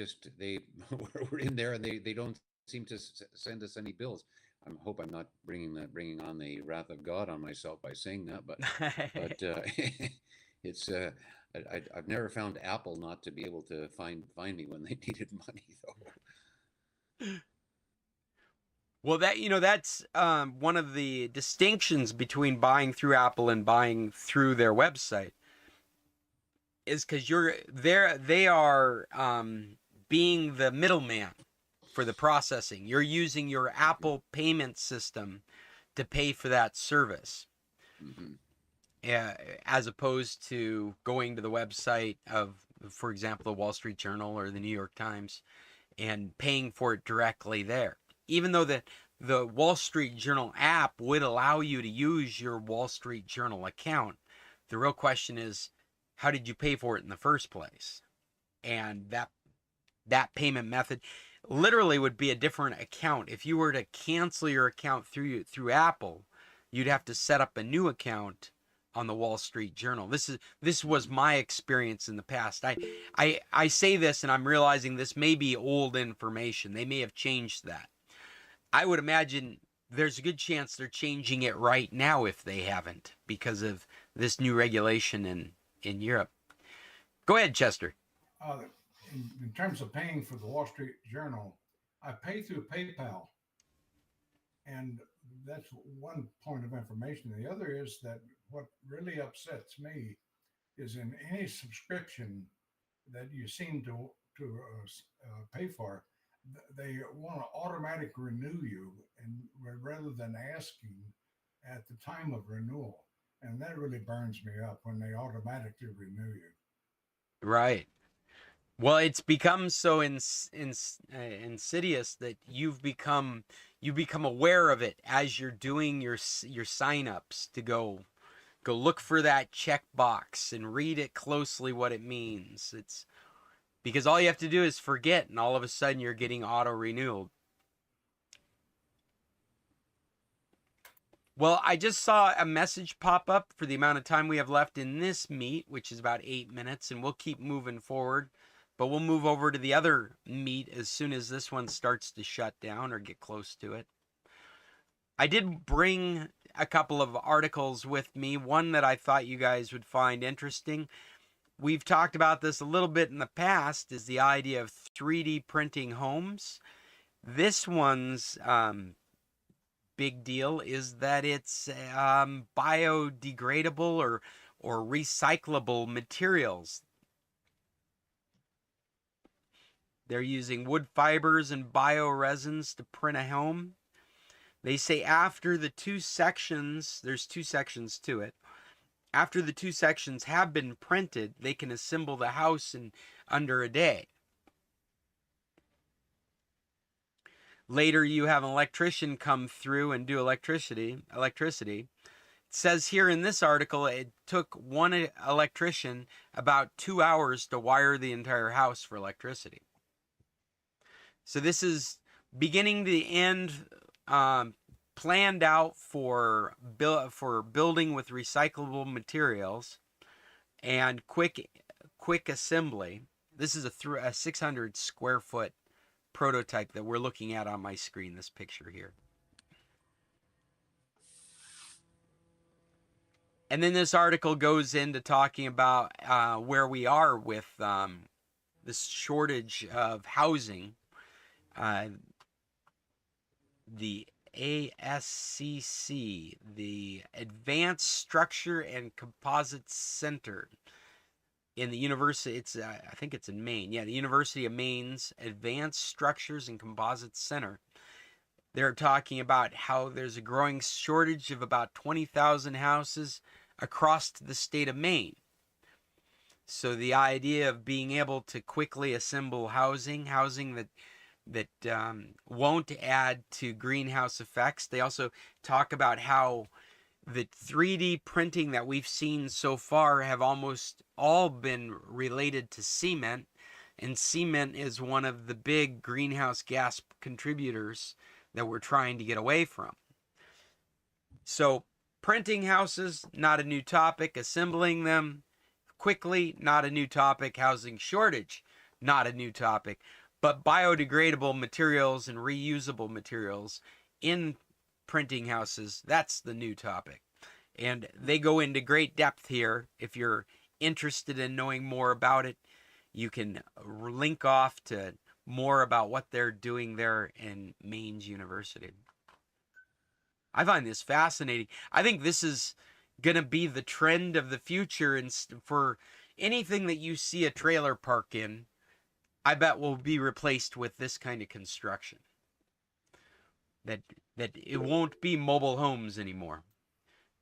we're in there, and they don't seem to send us any bills. I hope I'm not bringing on the wrath of God on myself by saying that, but it's I've never found Apple not to be able to find me when they needed money, though. Well, that's one of the distinctions between buying through Apple and buying through their website, is because they are being the middleman for the processing. You're using your Apple payment system to pay for that service, as opposed to going to the website of, for example, the Wall Street Journal or the New York Times and paying for it directly there. Even though the Wall Street Journal app would allow you to use your Wall Street Journal account, the real question is, how did you pay for it in the first place? And that payment method literally would be a different account. If you were to cancel your account through Apple, you'd have to set up a new account on the Wall Street Journal. This was my experience in the past. I say this, and I'm realizing this may be old information. They may have changed that. I would imagine there's a good chance they're changing it right now if they haven't, because of this new regulation in Europe. Go ahead, Chester. In terms of paying for the Wall Street Journal, I pay through PayPal. And that's one point of information. The other is that what really upsets me is in any subscription that you seem to pay for, they want to automatically renew you, and rather than asking at the time of renewal. And that really burns me up when they automatically renew you. Right. Well, it's become so insidious that you become aware of it as you're doing your signups, to go look for that checkbox and read it closely what it means. It's because all you have to do is forget, and all of a sudden you're getting auto renewed. Well, I just saw a message pop up for the amount of time we have left in this meet, which is about 8 minutes, and we'll keep moving forward. But we'll move over to the other meet as soon as this one starts to shut down or get close to it. I did bring a couple of articles with me, one that I thought you guys would find interesting. We've talked about this a little bit in the past, is the idea of 3D printing homes. This one's big deal is that it's biodegradable or recyclable materials. They're using wood fibers and bioresins to print a home. They say after the two sections, there's two sections to it. After the two sections have been printed, they can assemble the house in under a day. Later, you have an electrician come through and do electricity, says here in this article, it took one electrician about 2 hours to wire the entire house for electricity. So this is beginning to end, planned out for building with recyclable materials and quick assembly. This is a 600 square foot prototype that we're looking at on my screen, this picture here. And then this article goes into talking about where we are with this shortage of housing. The ASCC, the Advanced Structure and Composites Center in the university, I think it's in Maine. Yeah, the University of Maine's Advanced Structures and Composites Center. They're talking about how there's a growing shortage of about 20,000 houses across the state of Maine. So the idea of being able to quickly assemble housing that won't add to greenhouse effects. They also talk about how the 3D printing that we've seen so far have almost all been related to cement, and cement is one of the big greenhouse gas contributors that we're trying to get away from. So printing houses, not a new topic. Assembling them quickly, not a new topic. Housing shortage, not a new topic. But biodegradable materials and reusable materials in printing houses, that's the new topic. And they go into great depth here. If you're interested in knowing more about it, you can link off to more about what they're doing there in Maine's University. I find this fascinating. I think this is going to be the trend of the future, and for anything that you see a trailer park in, I bet will be replaced with this kind of construction. That it won't be mobile homes anymore.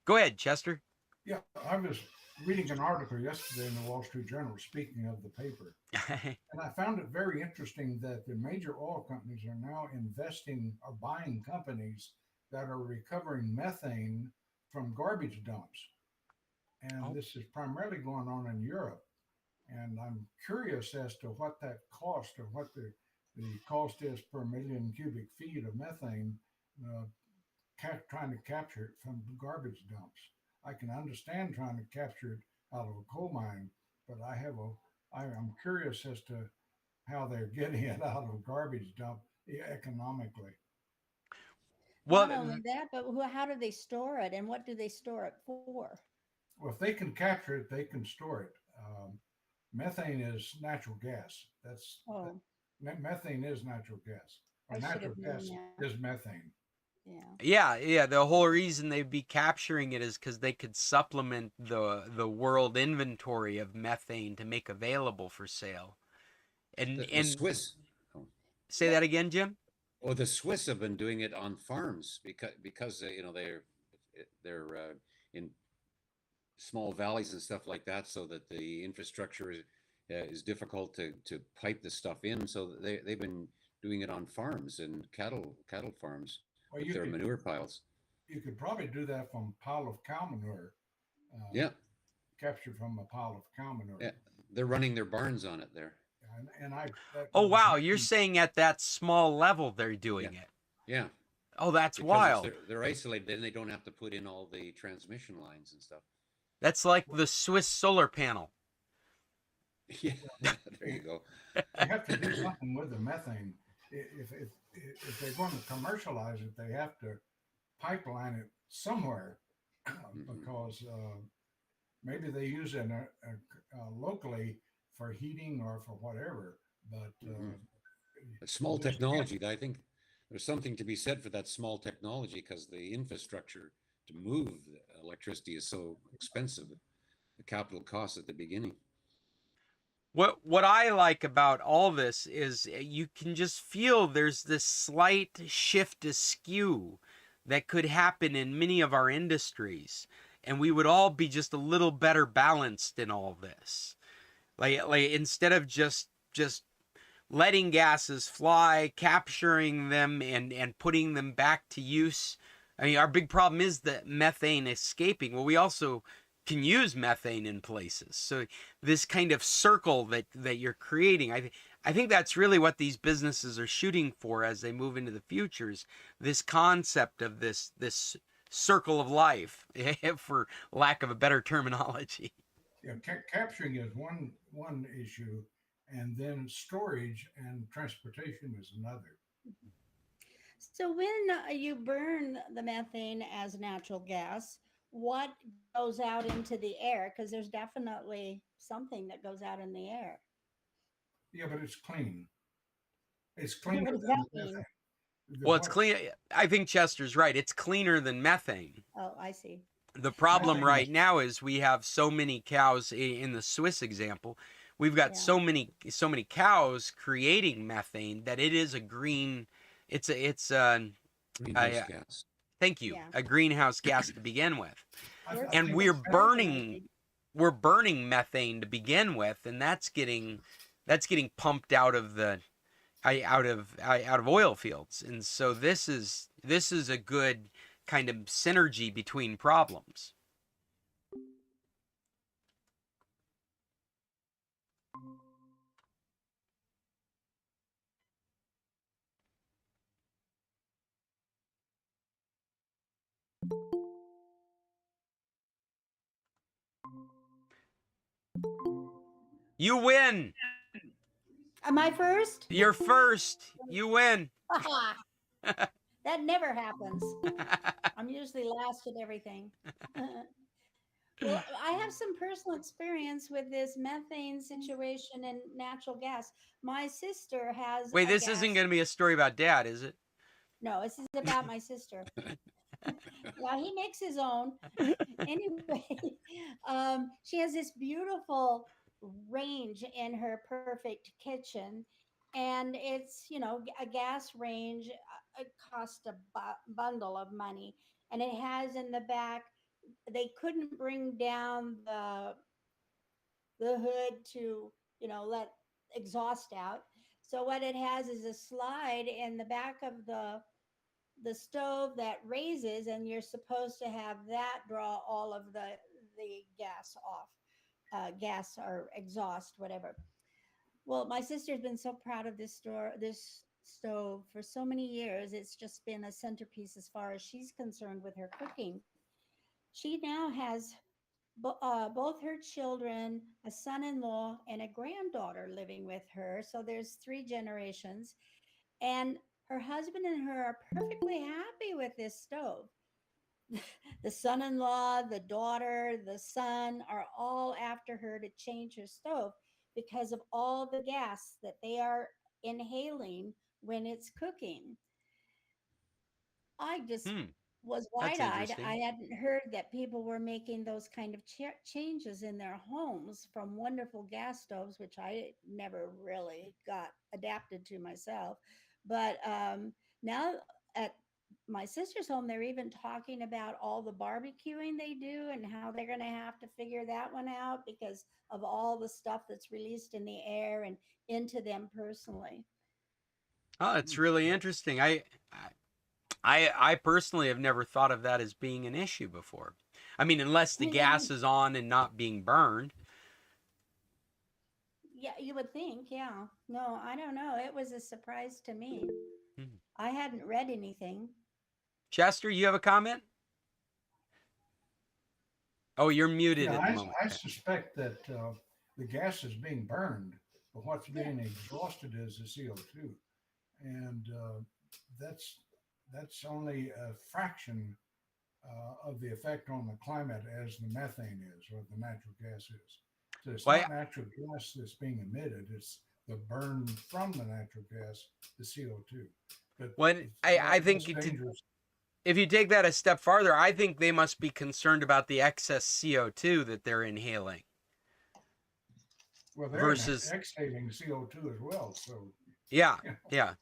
Go ahead, Chester. Yeah, I was reading an article yesterday in the Wall Street Journal, speaking of the paper, and I found it very interesting that the major oil companies are now investing or buying companies that are recovering methane from garbage dumps. And this is primarily going on in Europe. And I'm curious as to what that cost, or what the cost is per million cubic feet of methane, trying to capture it from garbage dumps. I can understand trying to capture it out of a coal mine, but I'm curious as to how they're getting it out of a garbage dump economically. Well, not only that, but how do they store it, and what do they store it for? Well, if they can capture it, they can store it. Methane is natural gas. Methane is natural gas. Or natural gas is methane. Yeah. The whole reason they'd be capturing it is because they could supplement the world inventory of methane to make available for sale. And the Swiss. Say that again, Jim. Oh, the Swiss have been doing it on farms because they're in small valleys and stuff like that, so that the infrastructure is difficult to pipe the stuff in. So they've been doing it on farms and cattle farms with their manure piles. You could probably do that from a pile of cow manure. Captured from a pile of cow manure. Yeah, they're running their barns on it there. Oh wow, you're saying at that small level they're doing it. Yeah. Oh, that's wild. They're isolated, and they don't have to put in all the transmission lines and stuff. That's like the Swiss solar panel. Yeah, there you go. They have to do something with the methane. If they're going to commercialize it, they have to pipeline it somewhere, because maybe they use it locally for heating or for whatever. But small technology, I think there's something to be said for that small technology, because the infrastructure to move electricity is so expensive, the capital cost at the beginning. What I like about all this is you can just feel there's this slight shift askew that could happen in many of our industries, and we would all be just a little better balanced in all this. Like instead of just letting gases fly, capturing them and putting them back to use I mean, our big problem is the methane escaping. Well, we also can use methane in places. So this kind of circle that you're creating, I think that's really what these businesses are shooting for as they move into the futures. This concept of this circle of life, for lack of a better terminology. Yeah, capturing is one issue, and then storage and transportation is another. So when you burn the methane as natural gas, what goes out into the air? Because there's definitely something that goes out in the air. Yeah, but it's clean. It's What cleaner does than that the mean? methane. Well, it's clean. I think Chester's right. It's cleaner than methane. Oh, I see. The problem Methane right is now is we have so many cows in the Swiss example. We've got Yeah. so many cows creating methane that it is a green. It's a Greenhouse I- gas. thank you, Yeah. a greenhouse gas to begin with. I And think we're it's burning methane to begin with, and that's getting pumped out of the out of oil fields. And so this is a good kind of synergy between problems. You win. Am I first? You're first. You win. That never happens. I'm usually last at everything. Well, I have some personal experience with this methane situation and natural gas. My sister has Wait, a this gas. isn't going to be a story about Dad, is it? No, this is about my sister. Well, he makes his own. Anyway, she has this beautiful range in her perfect kitchen. And it's, a gas range. It cost a bundle of money. And it has in the back, they couldn't bring down the hood to, let exhaust out. So what it has is a slide in the back of the stove that raises, and you're supposed to have that draw all of the gas off, gas or exhaust, whatever. Well, my sister's been so proud of this stove for so many years. It's just been a centerpiece as far as she's concerned with her cooking. She now has both her children, a son-in-law, and a granddaughter living with her. So there's three generations, and her husband and her are perfectly happy with this stove. The son-in-law, the daughter, the son are all after her to change her stove because of all the gas that they are inhaling when it's cooking. I just Hmm, was that's wide-eyed. I interesting. hadn't heard that people were making those kind of changes in their homes from wonderful gas stoves, which I never really got adapted to myself. But now at my sister's home, they're even talking about all the barbecuing they do and how they're going to have to figure that one out because of all the stuff that's released in the air and into them personally. Oh, it's really interesting. I personally have never thought of that as being an issue before. I mean, unless the gas is on and not being burned. Yeah, you would think, yeah. No, I don't know. It was a surprise to me. Hmm. I hadn't read anything. Chester, you have a comment? Oh, you're muted Yeah, at the moment. I suspect that the gas is being burned, but what's Yeah. being exhausted is the CO2, and that's only a fraction of the effect on the climate as the methane is or the natural gas is. So it's Well, not natural gas that's being emitted; it's the burn from the natural gas, the CO2. But when it's I think less dangerous. if you take that a step farther, I think they must be concerned about the excess CO2 that they're inhaling Well, they're versus, exhaling CO2 as well. So yeah, yeah.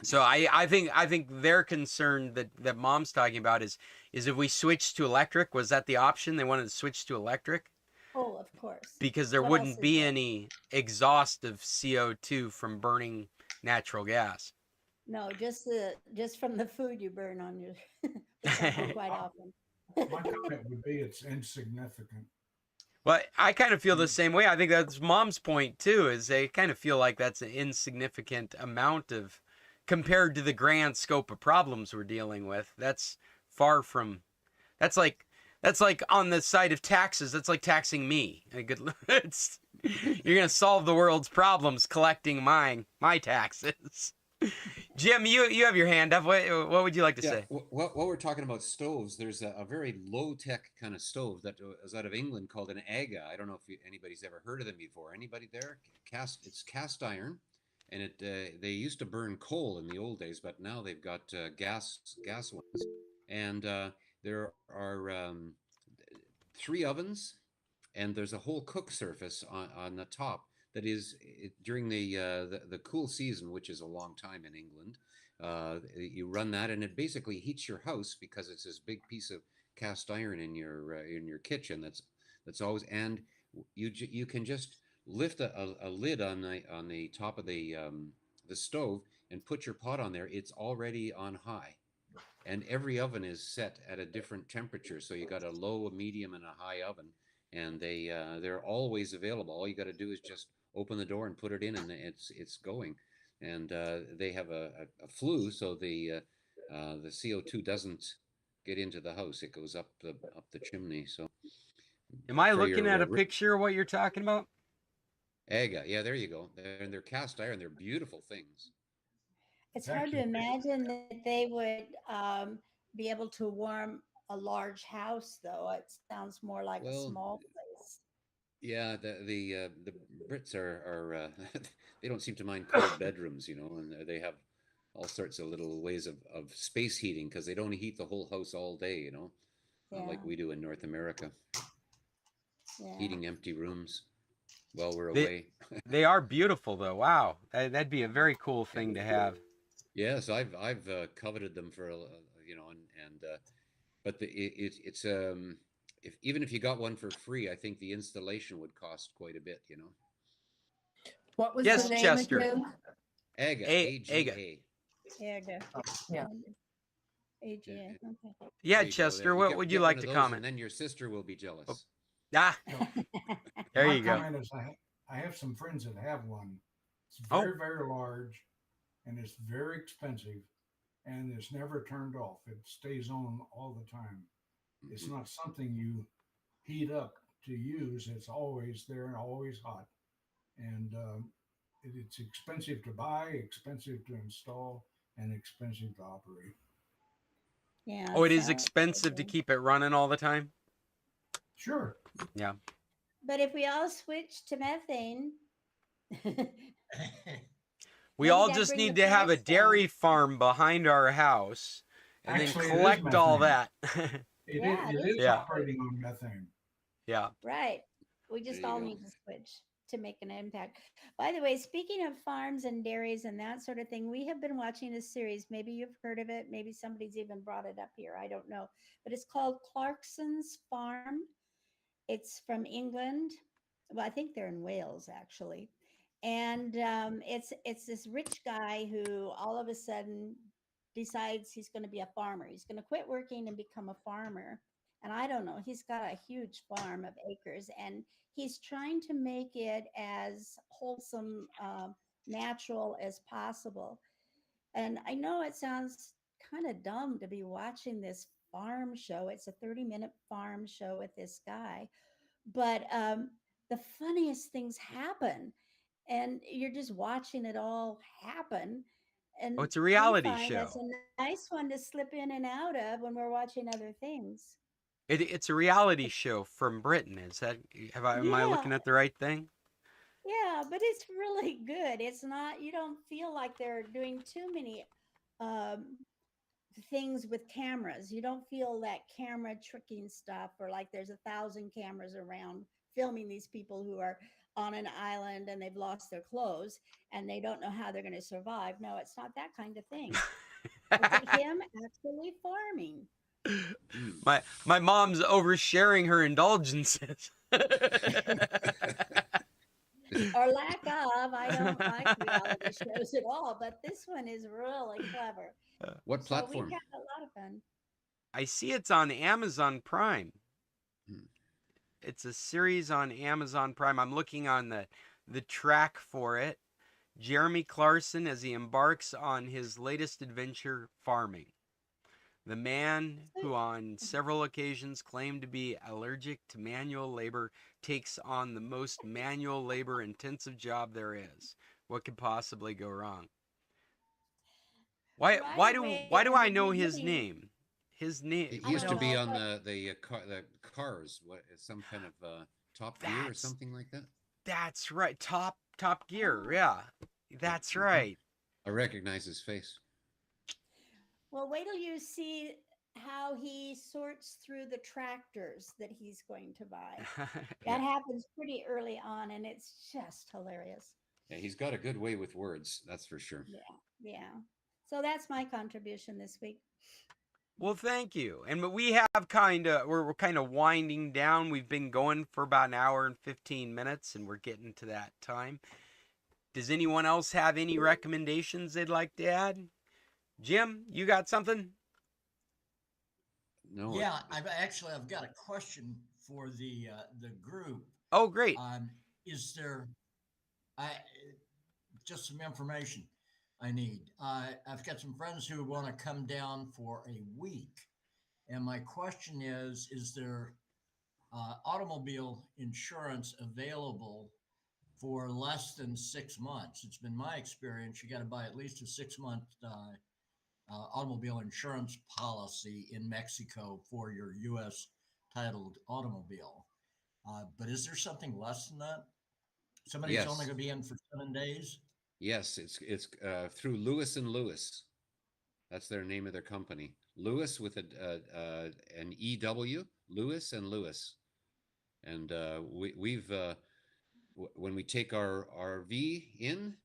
So I think they're concerned that Mom's talking about is if we switch to electric, was that the option? They wanted to switch to electric Oh, of course. because there What else wouldn't is be there? any exhaust of CO2 from burning natural gas. No, just from the food you burn on your, which I do quite often. My comment would be it's insignificant. Well, I kind of feel the same way. I think that's Mom's point too, is they kind of feel like that's an insignificant amount of compared to the grand scope of problems we're dealing with. That's far from that's like on the side of taxes. That's like taxing me. It's you're gonna solve the world's problems collecting my taxes. Jim, you have your hand up. What would you like to say? While we're talking about stoves, there's a very low tech kind of stove that is out of England called an AGA. I don't know if anybody's ever heard of them before. Anybody there? It's cast iron, and they used to burn coal in the old days, but now they've got gas ones, and there are 3 ovens, and there's a whole cook surface on the top that is during the cool season, which is a long time in England. You run that, and it basically heats your house because it's this big piece of cast iron in your kitchen. That's always, and you can just lift a lid on the top of the stove and put your pot on there. It's already on high, and every oven is set at a different temperature. So you got a low, a medium, and a high oven, and they're always available. All you got to do is just open the door and put it in, and it's going. And they have a flue, so the CO2 doesn't get into the house. It goes up the chimney. So, Am I for looking your at a picture of what you're talking about? AGA, yeah, there you go. They're cast iron. They're beautiful things. It's hard to imagine that they would be able to warm a large house, though. It sounds more like a Well, small place. yeah, the Brits are they don't seem to mind cold bedrooms, and they have all sorts of little ways of space heating because they don't heat the whole house all day, like Yeah, we do in North America, yeah. heating empty rooms while we're They away. they are beautiful though. Wow, that'd be a very cool thing to have. Yes, I've coveted them for and but it's if even if you got one for free, I think the installation would cost quite a bit. What was Yes, the name Chester. again? AGA, AGA. AGA. Yeah, good. Yeah. AGA. Okay. Yeah, There you go. Chester, There. You what get, would get you one like of to those, comment? and then your sister will be jealous. Ah, there My you go. comment is I have some friends that have one. It's Oh. very, very large and it's very expensive and it's never turned off. It stays on all the time. It's not something you heat up to use. It's always there and always hot. And it's expensive to buy, expensive to install, and expensive to operate. Yeah. Oh, it is sounds expensive to crazy. keep it running all the time. Sure. Yeah. But if we all switch to methane, We maybe all that'd just bring the need to have a price dairy down. farm behind our house and Actually, then it is collect all methane. that. Yeah, It it is is Yeah. operating on methane. Yeah. right. We There just you all go. need to switch to make an impact. By the way, speaking of farms and dairies and that sort of thing, we have been watching a series. Maybe you've heard of it. Maybe somebody's even brought it up here. I don't know. But it's called Clarkson's Farm. It's from England. Well, I think they're in Wales actually, and it's this rich guy who all of a sudden decides he's going to be a farmer. He's going to quit working and become a farmer. And I don't know, he's got a huge farm of acres, and he's trying to make it as wholesome, natural as possible. And I know it sounds kind of dumb to be watching this farm show. It's a 30-minute farm show with this guy, but the funniest things happen, and you're just watching it all happen. Oh, And it's a we reality find that's show. a nice one to slip in and out of when we're watching other things. It's a reality show from Britain. Is that am I Yeah, looking at the right thing? yeah, but it's really good. It's not, you don't feel like they're doing too many um, things with cameras. You don't feel that camera tricking stuff, or like there's 1,000 cameras around filming these people who are on an island and they've lost their clothes and they don't know how they're going to survive. No, it's not that kind of thing. It's him actually farming. My mom's oversharing her indulgences. or lack of. I don't like reality shows at all, but this one is really clever. What So we platform? had a lot of fun. I see it's on Amazon Prime. Hmm. It's a series on Amazon Prime. I'm looking on the track for it. Jeremy Clarkson as he embarks on his latest adventure farming. The man who on several occasions claimed to be allergic to manual labor takes on the most manual labor intensive job there is. What could possibly go wrong? Why Right why do away why do in I the know his beginning, name? His name, He I used don't to be know, on but the cars. What some kind of Top Gear or that's something like that? that's right. Top Gear. oh, Yeah. Yeah. That's right. I recognize his face. well, wait till you see how he sorts through the tractors that he's going to buy. Yeah. That happens pretty early on, and it's just hilarious. Yeah, he's got a good way with words, that's for sure. Yeah, yeah. So that's my contribution this week. Well, thank you. And but we have we're kind of winding down. We've been going for about an hour and 15 minutes and we're getting to that time. Does anyone else have any recommendations they'd like to add? Jim, you got something? No. Yeah, I've got a question for the group. Oh, great. Is there I just some information I need? I've got some friends who want to come down for a week, and my question is there automobile insurance available for less than 6 months? It's been my experience you got to buy at least a 6 month automobile insurance policy in Mexico for your U.S. titled automobile. But is there something less than that? Somebody's only Yes. going to be in for 7 days. Yes, it's through Lewis and Lewis. That's their name of their company. Lewis with an EW, Lewis and Lewis. And we've when we take our RV in,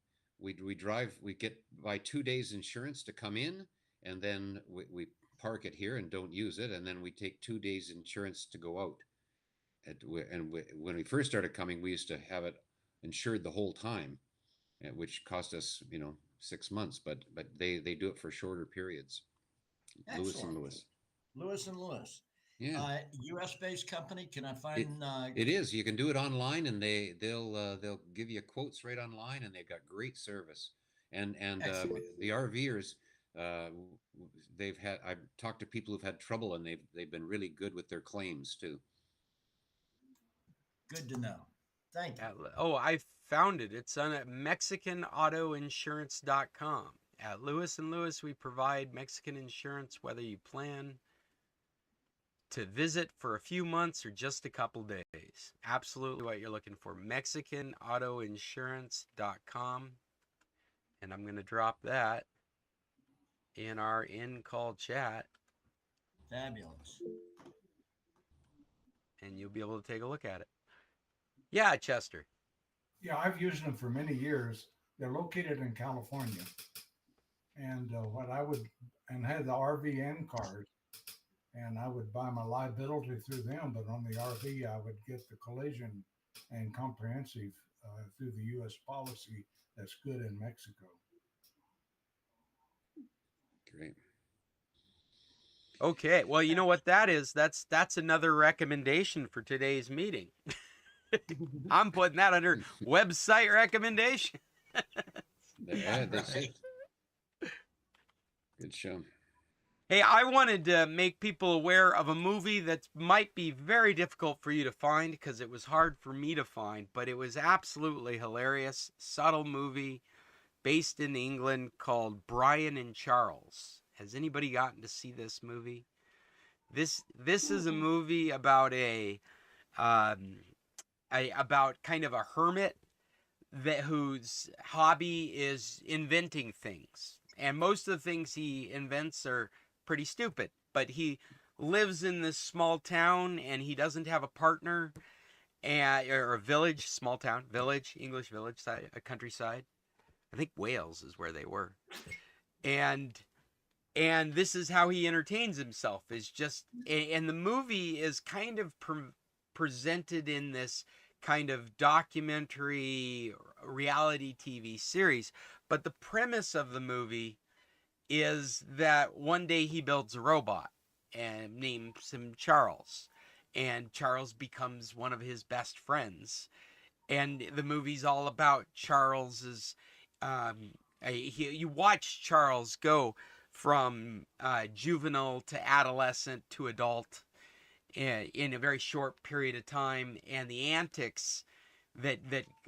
we drive, we get buy 2 days insurance to come in, and then we park it here and don't use it, and then we take 2 days insurance to go out. When we first started coming, we used to have it insured the whole time, which cost us 6 months, but they do it for shorter periods. Lewis and Excellent. Lewis. Lewis and Lewis. Yeah. U.S. based company. Can I It, find? it is. You can do it online, and they'll give you quotes right online, and they've got great service. And Excellent. the RVers, uh, I've talked to people who've had trouble, and they've been really good with their claims too. Good to know. Thank you. Oh, I found it. It's on at MexicanAutoInsurance.com. At Lewis and Lewis, we provide Mexican insurance whether you plan to visit for a few months or just a couple days. Absolutely what you're looking for. MexicanAutoInsurance.com. And I'm going to drop that in our in-call chat, Fabulous. and you'll be able to take a look at it. Yeah, Chester. Yeah, I've used them for many years. They're located in California. And had the RVN card, and I would buy my liability through them, but on the RV, I would get the collision and comprehensive through the U.S. policy that's good in Mexico. Great. Okay, well, you know what that is? That's another recommendation for today's meeting. I'm putting that under website recommendation. That's it. Good show. Hey, I wanted to make people aware of a movie that might be very difficult for you to find because it was hard for me to find, but it was absolutely hilarious, subtle movie based in England called Brian and Charles. Has anybody gotten to see this movie? This is a movie about about kind of a hermit whose hobby is inventing things. And most of the things he invents are pretty stupid, but he lives in this small town and he doesn't have a partner, or a village, small town, village, English village side, a countryside. I think Wales is where they were. And this is how he entertains himself, is just, and the movie is kind of presented in this kind of documentary reality TV series. But the premise of the movie is that one day he builds a robot and names him Charles. And Charles becomes one of his best friends. And the movie's all about Charles's. You watch Charles go from juvenile to adolescent to adult in a very short period of time, and the antics that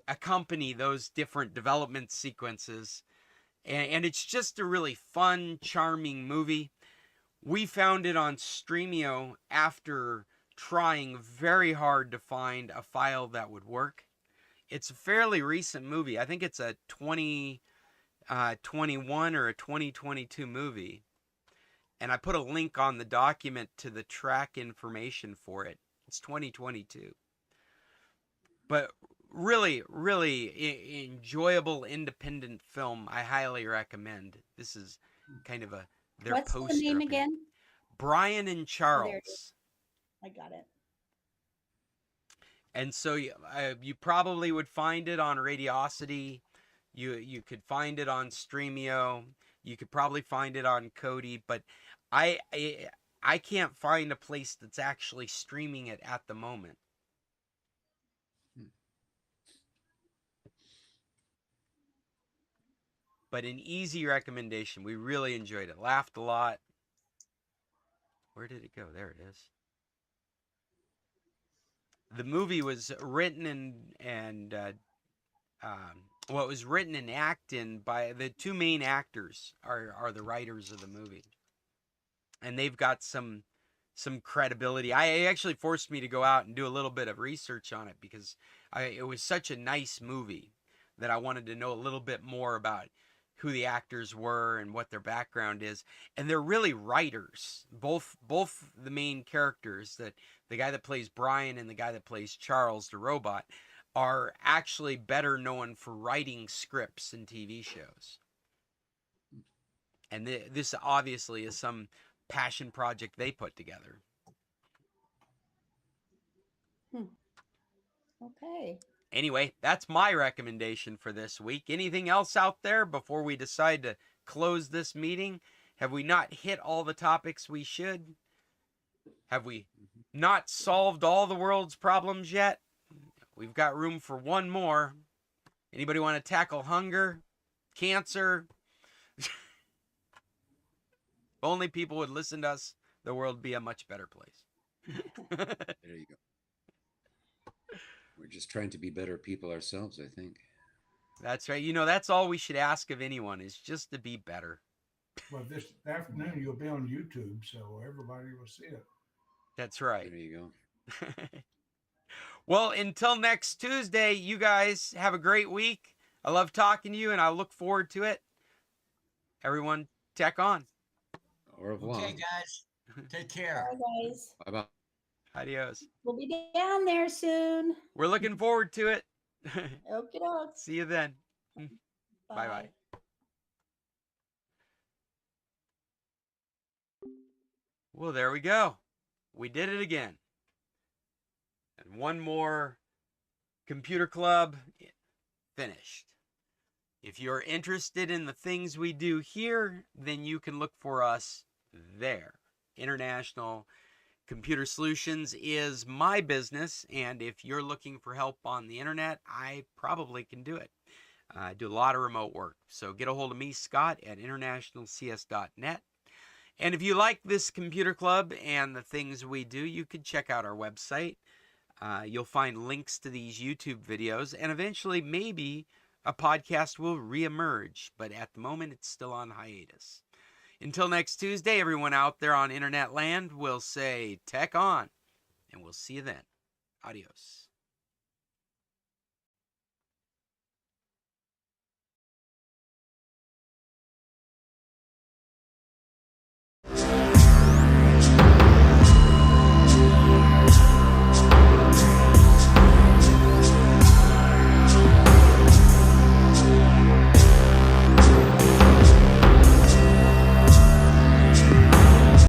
accompany those different development sequences. And it's just a really fun, charming movie. We found it on Streamio after trying very hard to find a file that would work. It's a fairly recent movie. I think it's a 2021 or a 2022 movie. And I put a link on the document to the track information for it. It's 2022. But really, really enjoyable independent film. I highly recommend. This is kind of their What's poster. the name again? Brian and Oh, there it Charles. is. I got it. And so you probably would find it on Radiosity. You could find it on Streamio. You could probably find it on Kodi, but I can't find a place that's actually streaming it at the moment. But an easy recommendation. We really enjoyed it. Laughed a lot. Where did it go? There it is. The movie was written and well, it was written and acted by the two main actors are the writers of the movie, and they've got some credibility. It actually forced me to go out and do a little bit of research on it because it was such a nice movie that I wanted to know a little bit more about who the actors were and what their background is. And they're really writers. Both the main characters, that the guy that plays Brian and the guy that plays Charles the robot, are actually better known for writing scripts and TV shows. And this obviously is some passion project they put together. Okay. Anyway, that's my recommendation for this week. Anything else out there before we decide to close this meeting? Have we not hit all the topics we should? Have we not solved all the world's problems yet? We've got room for one more. Anybody want to tackle hunger, cancer? If only people would listen to us, the world would be a much better place. There you go. We're just trying to be better people ourselves, I think. That's right. That's all we should ask of anyone, is just to be better. Well, this afternoon you'll be on YouTube, so everybody will see it. That's right. There you go. Well, until next Tuesday, you guys have a great week. I love talking to you, and I look forward to it. Everyone, tech on. Au revoir. Okay, guys. Take care. Bye, guys. Bye-bye. Adios. We'll be down there soon. We're looking forward to it. Okie doke. See you then. Bye-bye. Well, there we go. We did it again. And one more computer club finished. If you're interested in the things we do here, then you can look for us there. International Computer Solutions is my business, and if you're looking for help on the internet, I probably can do it. I do a lot of remote work, so get a hold of me, Scott, at internationalcs.net. And if you like this computer club and the things we do, you could check out our website. You'll find links to these YouTube videos, and eventually maybe a podcast will reemerge, but at the moment it's still on hiatus. Until next Tuesday, everyone out there on internet land will say tech on, and we'll see you then. Adios.